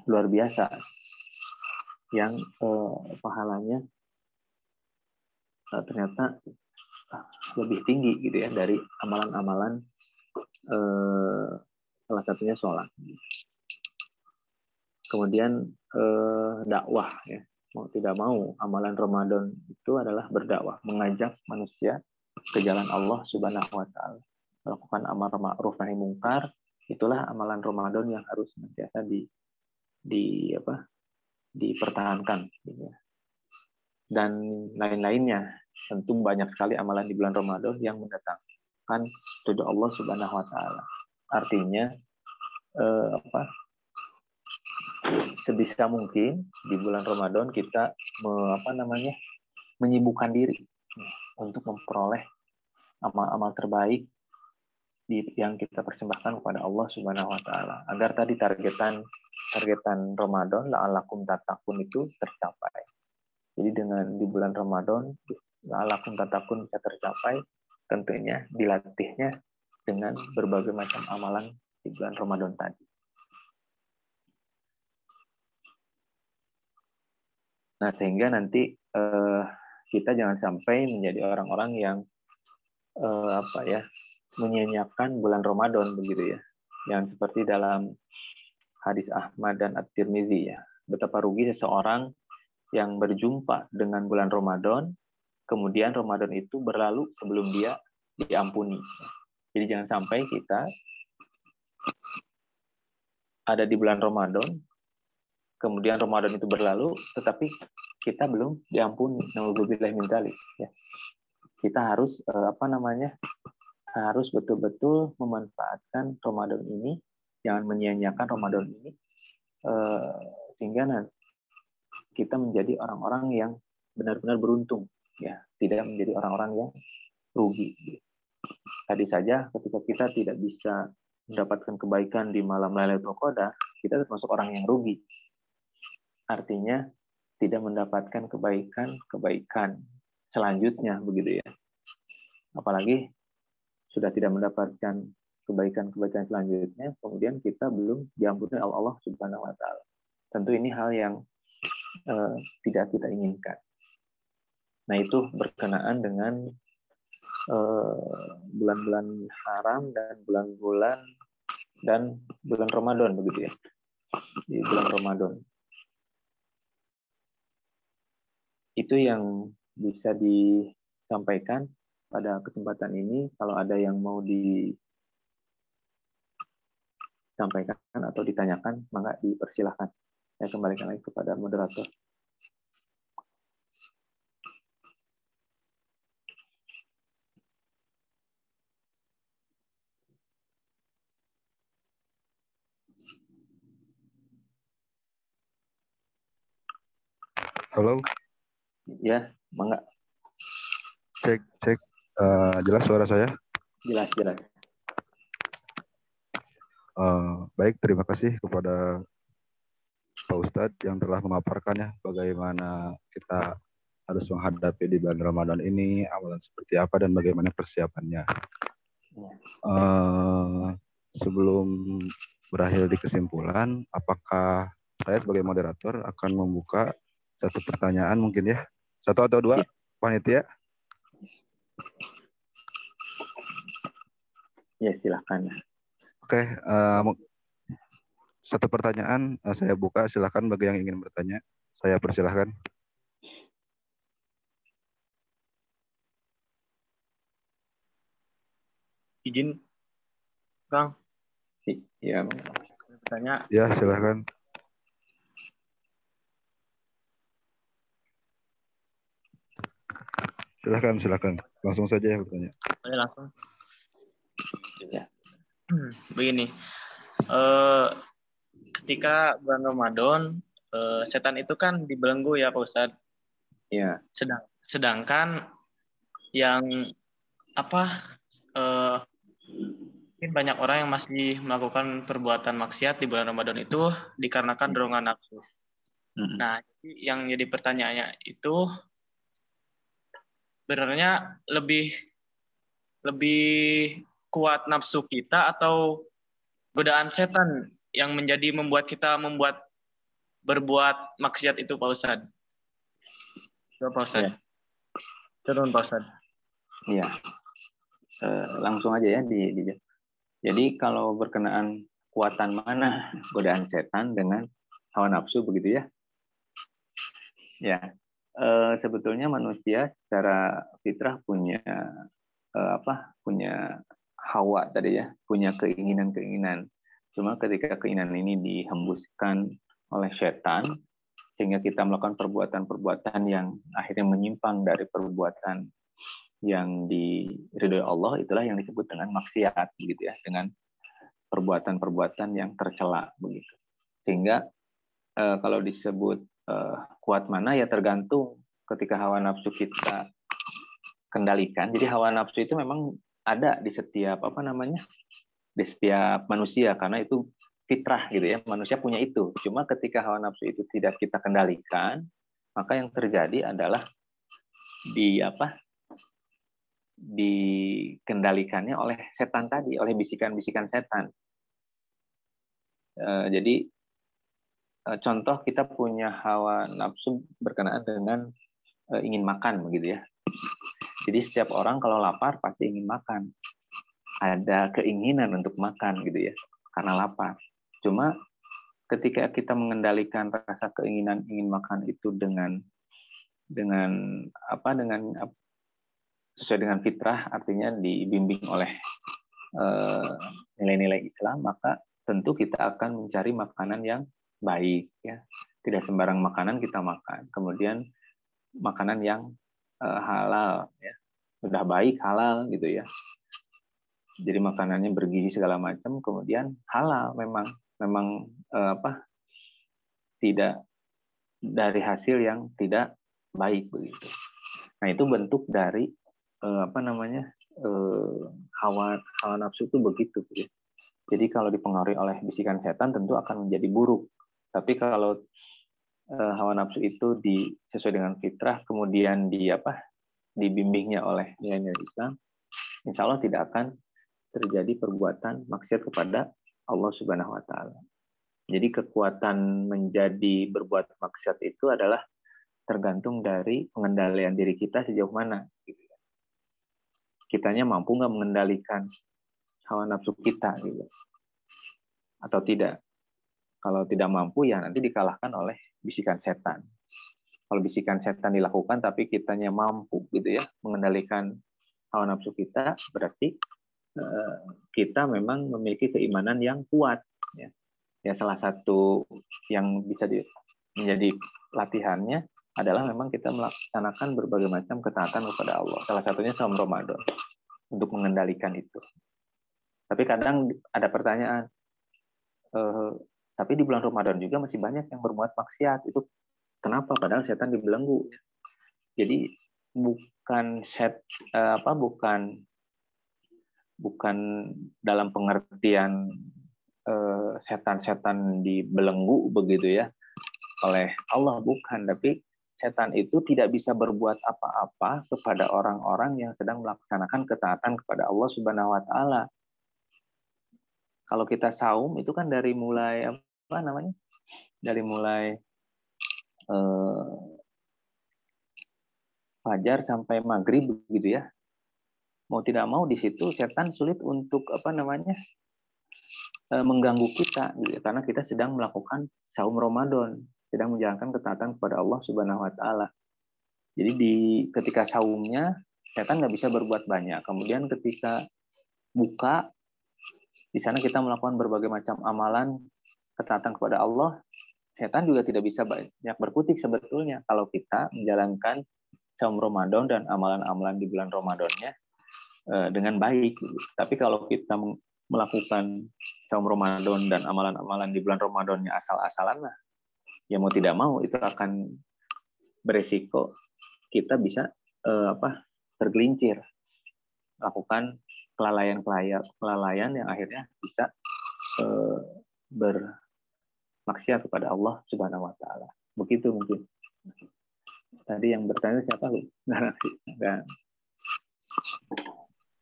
luar biasa, yang pahalanya ternyata lebih tinggi gitu ya dari amalan-amalan salah satunya sholat. Kemudian dakwah ya, mau tidak mau amalan Ramadan itu adalah berdakwah, mengajak manusia ke jalan Allah Subhanahu wa taala. Melakukan amar ma'ruf nahi mungkar, itulah amalan Ramadan yang harus senantiasa dipertahankan gitu ya. Dan lain-lainnya. Tentu banyak sekali amalan di bulan Ramadan yang mendatangkan ridho Allah Subhanahu wa taala. Artinya sebisa mungkin di bulan Ramadan kita menyibukkan diri untuk memperoleh amal-amal terbaik yang kita persembahkan kepada Allah Subhanahu wa taala, agar tadi targetan Ramadan la'allakum tattaqun itu tercapai. Jadi dengan di bulan Ramadan la'allakum tattaqun bisa tercapai, tentunya dilatihnya dengan berbagai macam amalan di bulan Ramadan tadi. Nah, sehingga nanti kita jangan sampai menjadi orang-orang yang menyia-nyiakan bulan Ramadan begitu ya. Yang seperti dalam hadis Ahmad dan At-Tirmizi ya. Betapa rugi seseorang yang berjumpa dengan bulan Ramadan, kemudian Ramadan itu berlalu sebelum dia diampuni. Jadi jangan sampai kita ada di bulan Ramadan, kemudian Ramadan itu berlalu, tetapi kita belum diampuni. Nauzubillahi min dzalik. Ya. Kita harus harus betul-betul memanfaatkan Ramadan ini, jangan menyia-nyiakan Ramadan ini, sehingga kita menjadi orang-orang yang benar-benar beruntung, ya, tidak menjadi orang-orang yang rugi. Tadi saja ketika kita tidak bisa mendapatkan kebaikan di malam Lailatul Qadar, kita termasuk orang yang rugi. Artinya tidak mendapatkan kebaikan selanjutnya begitu ya. Apalagi sudah tidak mendapatkan kebaikan selanjutnya, kemudian kita belum diampuni oleh Allah Subhanahu wa taala. Tentu ini hal yang tidak kita inginkan. Nah, itu berkenaan dengan bulan-bulan haram dan bulan-bulan dan bulan Ramadan begitu ya. Di bulan Ramadan. Itu yang bisa disampaikan pada kesempatan ini. Kalau ada yang mau disampaikan atau ditanyakan, maka dipersilahkan. Saya kembalikan lagi kepada moderator. Halo. Ya, mangga. Cek. Jelas suara saya? Jelas. Baik, terima kasih kepada Pak Ustadz yang telah memaparkannya bagaimana kita harus menghadapi di bulan Ramadan ini, amalan seperti apa dan bagaimana persiapannya. Sebelum berakhir di kesimpulan, apakah saya sebagai moderator akan membuka satu pertanyaan mungkin ya? Satu atau dua, panitia? Ya, silakan. Oke, satu pertanyaan saya buka, silakan bagi yang ingin bertanya. Saya persilahkan. Izin, Kang. Ya. bertanya. Ya, silakan. Silakan. Langsung saja ya bertanya. Boleh langsung. Ya. Begini, ketika bulan Ramadan, setan itu kan dibelenggu ya Pak Ustadz. Ya. Sedangkan yang mungkin banyak orang yang masih melakukan perbuatan maksiat di bulan Ramadan itu dikarenakan dorongan nafsu. Nah, yang jadi pertanyaannya itu sebenarnya lebih kuat nafsu kita atau godaan setan yang membuat kita berbuat maksiat itu Pak Ustadz? Coba Pak Ustadz. Ya. Turun Pak Ustadz. Iya. Langsung aja ya Jadi kalau berkenaan kuatan mana godaan setan dengan hawa nafsu begitu ya? Ya. Sebetulnya manusia secara fitrah punya punya hawa tadi ya, punya keinginan-keinginan. Cuma ketika keinginan ini dihembuskan oleh setan, sehingga kita melakukan perbuatan-perbuatan yang akhirnya menyimpang dari perbuatan yang diridhoi Allah, itulah yang disebut dengan maksiat, begitu ya, dengan perbuatan-perbuatan yang tercela, begitu. Sehingga kalau disebut kuat mana ya tergantung ketika hawa nafsu kita kendalikan. Jadi hawa nafsu itu memang ada di setiap di setiap manusia karena itu fitrah gitu ya, manusia punya itu. Cuma ketika hawa nafsu itu tidak kita kendalikan, maka yang terjadi adalah dikendalikannya oleh setan tadi, oleh bisikan-bisikan setan. Jadi contoh kita punya hawa nafsu berkenaan dengan ingin makan begitu ya. Jadi setiap orang kalau lapar pasti ingin makan. Ada keinginan untuk makan gitu ya, karena lapar. Cuma ketika kita mengendalikan rasa keinginan ingin makan itu dengan sesuai dengan fitrah, artinya dibimbing oleh nilai-nilai Islam, maka tentu kita akan mencari makanan yang baik ya. Tidak sembarang makanan kita makan. Kemudian makanan yang halal ya. Sudah baik halal gitu ya. Jadi makanannya bergizi segala macam, kemudian halal memang tidak dari hasil yang tidak baik begitu. Nah, itu bentuk dari hawa nafsu itu begitu. Ya. Jadi kalau dipengaruhi oleh bisikan setan tentu akan menjadi buruk. Tapi kalau hawa nafsu itu sesuai dengan fitrah, kemudian dibimbingnya oleh nilai-nilai Islam, insya Allah tidak akan terjadi perbuatan maksiat kepada Allah Subhanahu wa taala. Jadi kekuatan menjadi berbuat maksiat itu adalah tergantung dari pengendalian diri kita sejauh mana. Kitanya mampu nggak mengendalikan hawa nafsu kita gitu. Atau tidak. Kalau tidak mampu ya nanti dikalahkan oleh bisikan setan. Kalau bisikan setan dilakukan tapi kitanya mampu gitu ya mengendalikan hawa nafsu kita, berarti kita memang memiliki keimanan yang kuat ya. Ya salah satu yang bisa menjadi latihannya adalah memang kita melaksanakan berbagai macam ketaatan kepada Allah. Salah satunya saum Ramadan untuk mengendalikan itu. Tapi kadang ada pertanyaan, tapi di bulan Ramadan juga masih banyak yang berbuat maksiat. Itu kenapa? Padahal setan dibelenggu. Jadi bukan dalam pengertian setan-setan dibelenggu begitu ya oleh Allah, bukan, tapi setan itu tidak bisa berbuat apa-apa kepada orang-orang yang sedang melaksanakan ketaatan kepada Allah Subhanahu wa taala. Kalau kita saum itu kan dari mulai dari mulai fajar sampai maghrib begitu ya. Mau tidak mau di situ setan sulit untuk mengganggu kita gitu ya, karena kita sedang melakukan saum Ramadan, sedang menjalankan ketaatan kepada Allah Subhanahu wa taala. Jadi ketika saumnya setan nggak bisa berbuat banyak. Kemudian ketika buka di sana kita melakukan berbagai macam amalan ketaatan kepada Allah, setan juga tidak bisa banyak berkutik sebetulnya kalau kita menjalankan saum Ramadan dan amalan-amalan di bulan Ramadannya dengan baik. Tapi kalau kita melakukan saum Ramadan dan amalan-amalan di bulan Ramadannya asal-asalan, ya mau tidak mau itu akan beresiko kita bisa tergelincir, lakukan kelalaian yang akhirnya bisa bermaksiat kepada Allah Subhanahu wa taala. Begitu mungkin. Tadi yang bertanya siapa, Lu? Enggak.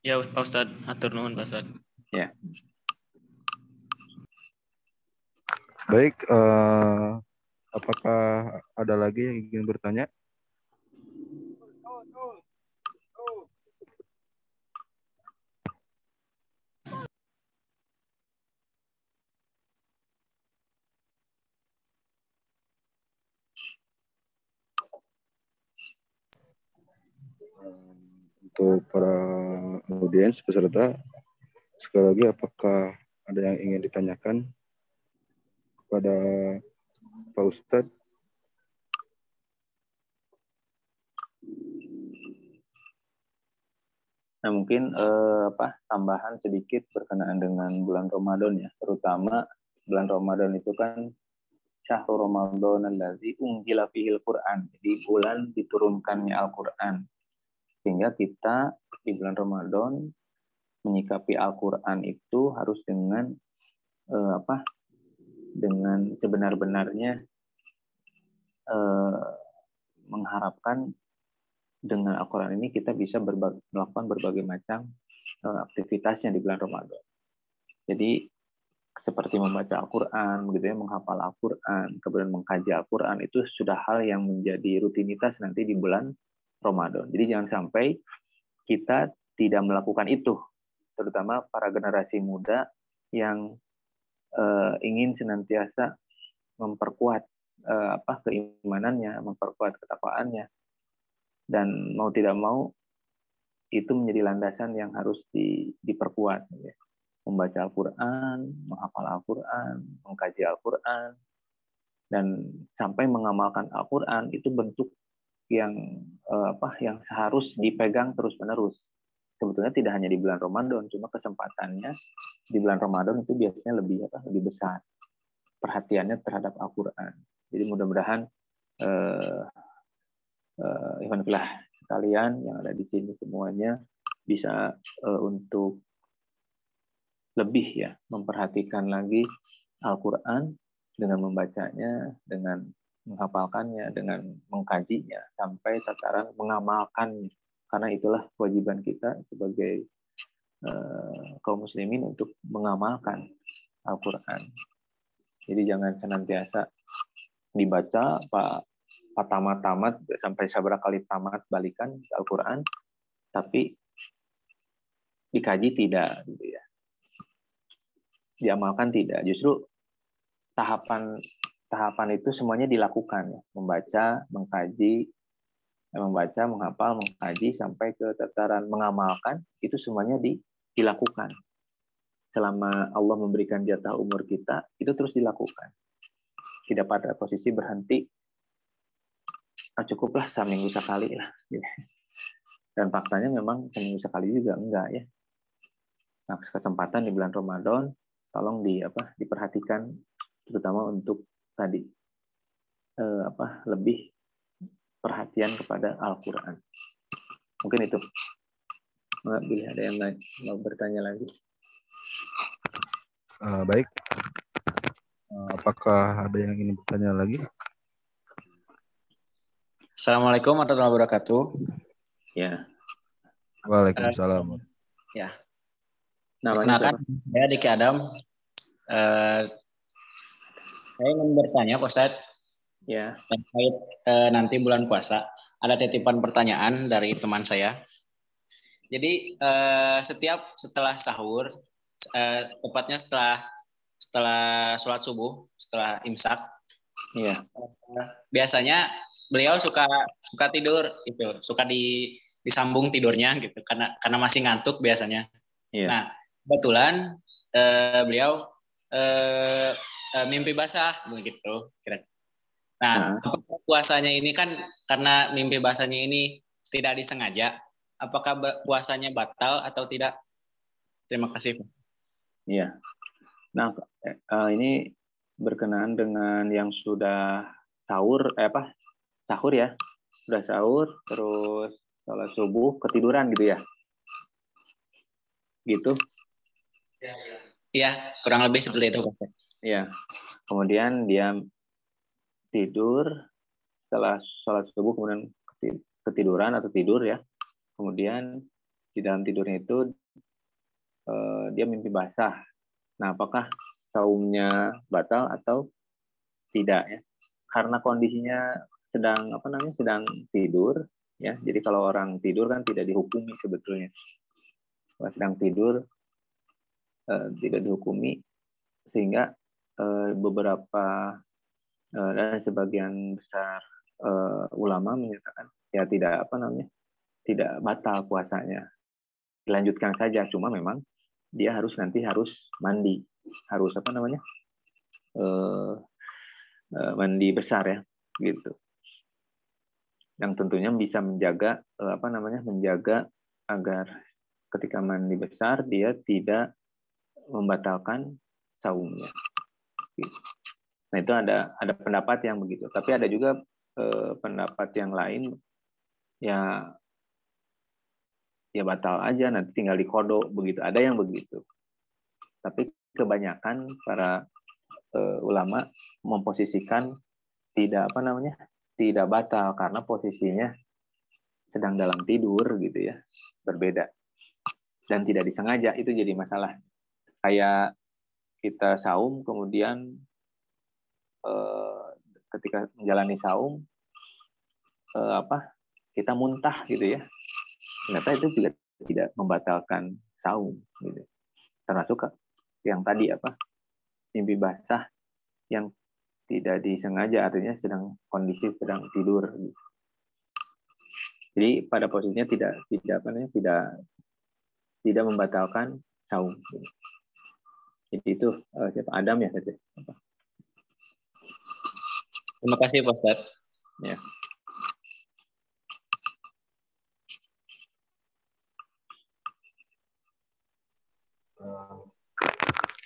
Ya, Pak Ustadz, atur nuhun Pak Ustadz. Ya. Baik, apakah ada lagi yang ingin bertanya? Untuk para audiens peserta, sekali lagi apakah ada yang ingin ditanyakan kepada Pak Ustadz? Nah, mungkin tambahan sedikit berkenaan dengan bulan Ramadan ya, terutama bulan Ramadan itu kan syahrul Ramadan allazi unzila fihil Qur'an. Jadi bulan diturunkannya Al-Qur'an. Sehingga kita di bulan Ramadan menyikapi Al-Qur'an itu harus dengan dengan sebenar-benarnya mengharapkan dengan Al-Quran ini kita bisa melakukan berbagai macam aktivitasnya di bulan Ramadan. Jadi seperti membaca Al-Quran, begitu ya, menghafal Al-Quran, kemudian mengkaji Al-Quran, itu sudah hal yang menjadi rutinitas nanti di bulan Ramadan. Jadi jangan sampai kita tidak melakukan itu, terutama para generasi muda yang ingin senantiasa memperkuat keimanannya, memperkuat ketakwaannya, dan mau tidak mau itu menjadi landasan yang harus diperkuat. Ya. Membaca Al-Quran, menghafal Al-Quran, mengkaji Al-Quran, dan sampai mengamalkan Al-Quran itu bentuk yang yang harus dipegang terus-menerus. Sebetulnya tidak hanya di bulan Ramadan, cuma kesempatannya di bulan Ramadan itu biasanya lebih besar perhatiannya terhadap Al-Quran. Jadi mudah-mudahan ikhwan-fillah kalian yang ada di sini semuanya bisa untuk lebih ya memperhatikan lagi Al-Quran dengan membacanya, dengan menghafalkannya, dengan mengkajinya sampai tataran mengamalkannya. Karena itulah kewajiban kita sebagai kaum muslimin untuk mengamalkan Al-Quran. Jadi jangan senantiasa dibaca Pak tamat sampai seberapa kali tamat balikan Al-Quran, tapi dikaji tidak, gitu ya. Diamalkan tidak. Justru tahapan itu semuanya dilakukan, ya. Membaca, mengkaji, membaca, menghafal, mengkaji sampai ke tataran mengamalkan, itu semuanya dilakukan. Selama Allah memberikan jatah umur kita, itu terus dilakukan. Tidak pada posisi berhenti, cukuplah seminggu sekali lah. Dan faktanya memang seminggu sekali juga enggak ya. Nah, kesempatan di bulan Ramadan tolong diperhatikan, terutama untuk tadi lebih perhatian kepada Al-Quran. Mungkin itu. Bila ada yang mau bertanya lagi. Baik. Apakah ada yang ingin bertanya lagi? Assalamualaikum warahmatullahi wabarakatuh. Ya. Waalaikumsalam. Ya. Namanya siapa? Saya Diki Adam. Saya ingin bertanya, Pak Ustadz. Ya. Terkait nanti bulan puasa. Ada titipan pertanyaan dari teman saya. Jadi setelah sahur, tepatnya setelah sholat subuh, setelah imsak, ya. Biasanya beliau suka tidur, itu suka disambung tidurnya gitu, karena masih ngantuk biasanya. Ya. Nah, kebetulan beliau mimpi basah begitu kira-kira. Nah, apakah puasanya ini kan karena mimpi basahnya ini tidak disengaja, apakah puasanya batal atau tidak? Terima kasih. Iya. Nah, ini berkenaan dengan yang sudah sahur ya. Sudah sahur terus sholat subuh ketiduran gitu ya. Gitu. Iya, kurang lebih seperti itu. Iya. Kemudian dia tidur setelah sholat subuh, kemudian ketiduran atau tidur ya. Kemudian di dalam tidurnya itu dia mimpi basah. Nah, apakah saumnya batal atau tidak ya? Karena kondisinya sedang tidur ya. Jadi kalau orang tidur kan tidak dihukumi sebetulnya. Kalau sedang tidur tidak dihukumi, sehingga beberapa dan sebagian besar ulama menyatakan ya tidak batal puasanya, dilanjutkan saja. Cuma memang dia harus mandi, harus mandi besar ya, gitu. Yang tentunya bisa menjaga menjaga agar ketika mandi besar dia tidak membatalkan saumnya. Gitu. Nah, itu ada pendapat yang begitu. Tapi ada juga pendapat yang lain ya batal aja, nanti tinggal dikodok begitu. Ada yang begitu. Tapi kebanyakan para ulama memposisikan tidak batal karena posisinya sedang dalam tidur gitu ya, berbeda dan tidak disengaja. Itu jadi masalah. Kayak kita saum kemudian ketika menjalani saum kita muntah gitu ya, ternyata itu juga tidak membatalkan saum gitu. Termasuk yang tadi mimpi basah yang tidak disengaja, artinya kondisi sedang tidur gitu. Jadi pada posisinya tidak membatalkan saum gitu. Jadi itu Adam ya saja. Terima kasih Pak Ustaz. Ya.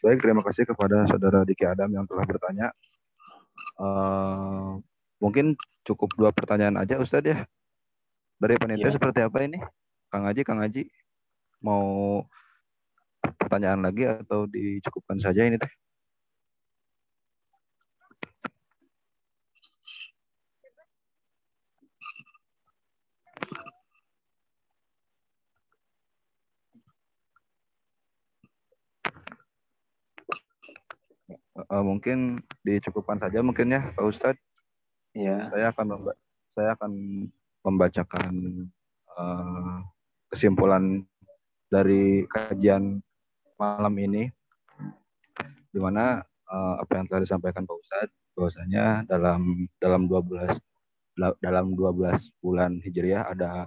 Baik, terima kasih kepada saudara Diki Adam yang telah bertanya. Mungkin cukup 2 pertanyaan aja Ustadz ya. Dari panitia seperti apa ini? Kang Haji, mau pertanyaan lagi atau dicukupkan saja ini teh? Mungkin dicukupkan saja mungkin ya Pak Ustadz. Iya. Saya akan membacakan kesimpulan dari kajian malam ini, di mana apa yang telah disampaikan Pak Ustadz bahwasanya dalam 12 bulan Hijriah ada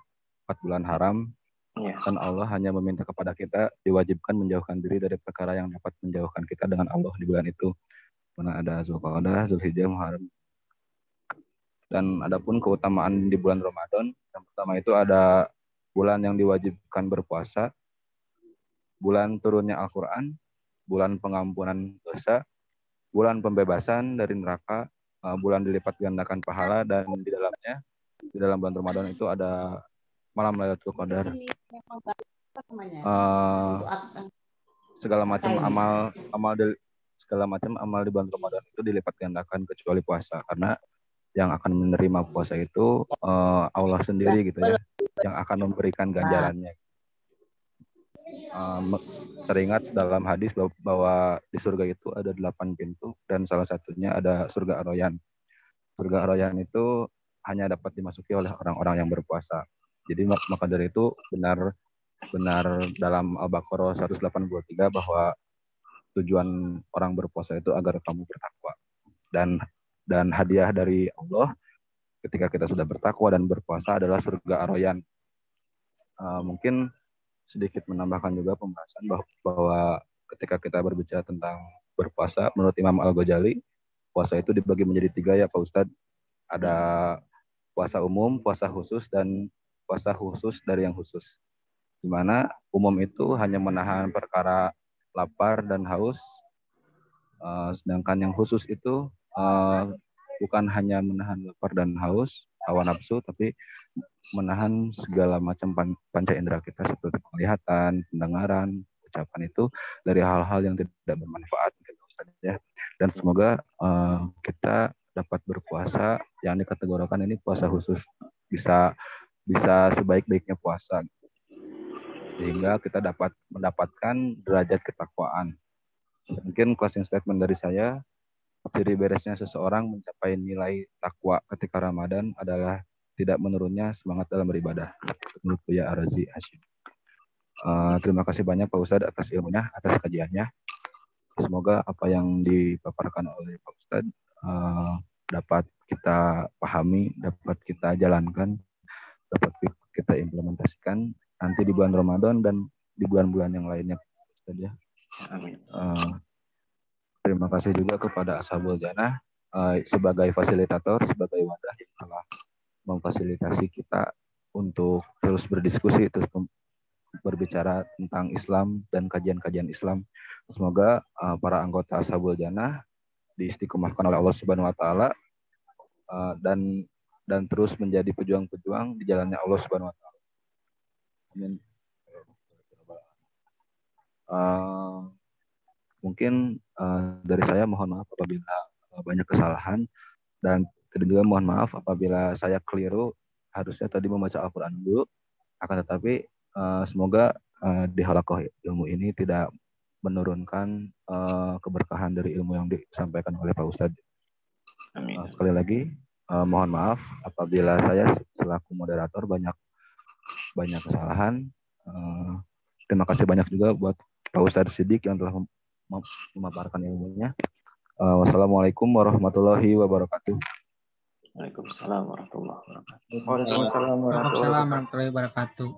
4 bulan haram. Dan Allah hanya meminta kepada kita diwajibkan menjauhkan diri dari perkara yang dapat menjauhkan kita dengan Allah di bulan itu. Mana ada Zulqa'dah, Zulhijjah, Muharram. Dan adapun keutamaan di bulan Ramadan, yang pertama itu ada bulan yang diwajibkan berpuasa, bulan turunnya Al-Quran, bulan pengampunan dosa, bulan pembebasan dari neraka, bulan dilipat gandakan pahala, dan di dalam bulan Ramadan itu ada malam Lailatul Qadar. Segala macam amal di bulan Ramadan itu dilipat gandakan kecuali puasa, karena yang akan menerima puasa itu Allah sendiri gitu ya, yang akan memberikan ganjarannya. Teringat dalam hadis bahwa di surga itu ada 8 pintu dan salah satunya ada surga Ar-Rayyan. Surga Ar-Rayyan itu hanya dapat dimasuki oleh orang-orang yang berpuasa. Jadi maka dari itu benar dalam Al-Baqarah 183 bahwa tujuan orang berpuasa itu agar kamu bertakwa. Dan hadiah dari Allah ketika kita sudah bertakwa dan berpuasa adalah surga Ar-Rayyan. Mungkin sedikit menambahkan juga pembahasan bahwa ketika kita berbicara tentang berpuasa menurut Imam Al-Ghazali, puasa itu dibagi menjadi 3 ya Pak Ustadz. Ada puasa umum, puasa khusus, dan puasa khusus dari yang khusus. Di mana umum itu hanya menahan perkara lapar dan haus, sedangkan yang khusus itu bukan hanya menahan lapar dan haus, hawa nafsu, tapi menahan segala macam panca indera kita seperti penglihatan, pendengaran, ucapan itu dari hal-hal yang tidak bermanfaat gitu, Ustaz, ya. Dan semoga kita dapat berpuasa yang dikategorikan ini puasa khusus, bisa sebaik-baiknya puasa, sehingga kita dapat mendapatkan derajat ketakwaan. Mungkin closing statement dari saya, ciri beresnya seseorang mencapai nilai takwa ketika Ramadan adalah tidak menurunnya semangat dalam beribadah. Menurut Buya Arazi Hashim. Terima kasih banyak Pak Ustadz atas ilmunya, atas kajiannya. Semoga apa yang dipaparkan oleh Pak Ustadz dapat kita pahami, dapat kita jalankan, dapat kita implementasikan nanti di bulan Ramadan dan di bulan-bulan yang lainnya. Ustadz, ya. Amin. Terima kasih juga kepada Ashabul Jannah sebagai fasilitator, sebagai wadah yang telah memfasilitasi kita untuk terus berdiskusi, terus berbicara tentang Islam dan kajian-kajian Islam. Semoga para anggota Ashabul Jannah diistiqomahkan oleh Allah Subhanahu wa taala dan terus menjadi pejuang-pejuang di jalannya Allah Subhanahu wa taala. Amin. Mungkin dari saya mohon maaf apabila banyak kesalahan, dan kedua mohon maaf apabila saya keliru, harusnya tadi membaca Al-Quran dulu, akan tetapi semoga di halaqah ilmu ini tidak menurunkan keberkahan dari ilmu yang disampaikan oleh Pak Ustadz. Amin. Sekali lagi mohon maaf apabila saya selaku moderator banyak kesalahan. Terima kasih banyak juga buat Pak Ustadz Siddiq yang telah memaparkan ilmunya. Wassalamualaikum warahmatullahi wabarakatuh. Waalaikumsalam warahmatullahi wabarakatuh. Waalaikumsalam warahmatullahi wabarakatuh.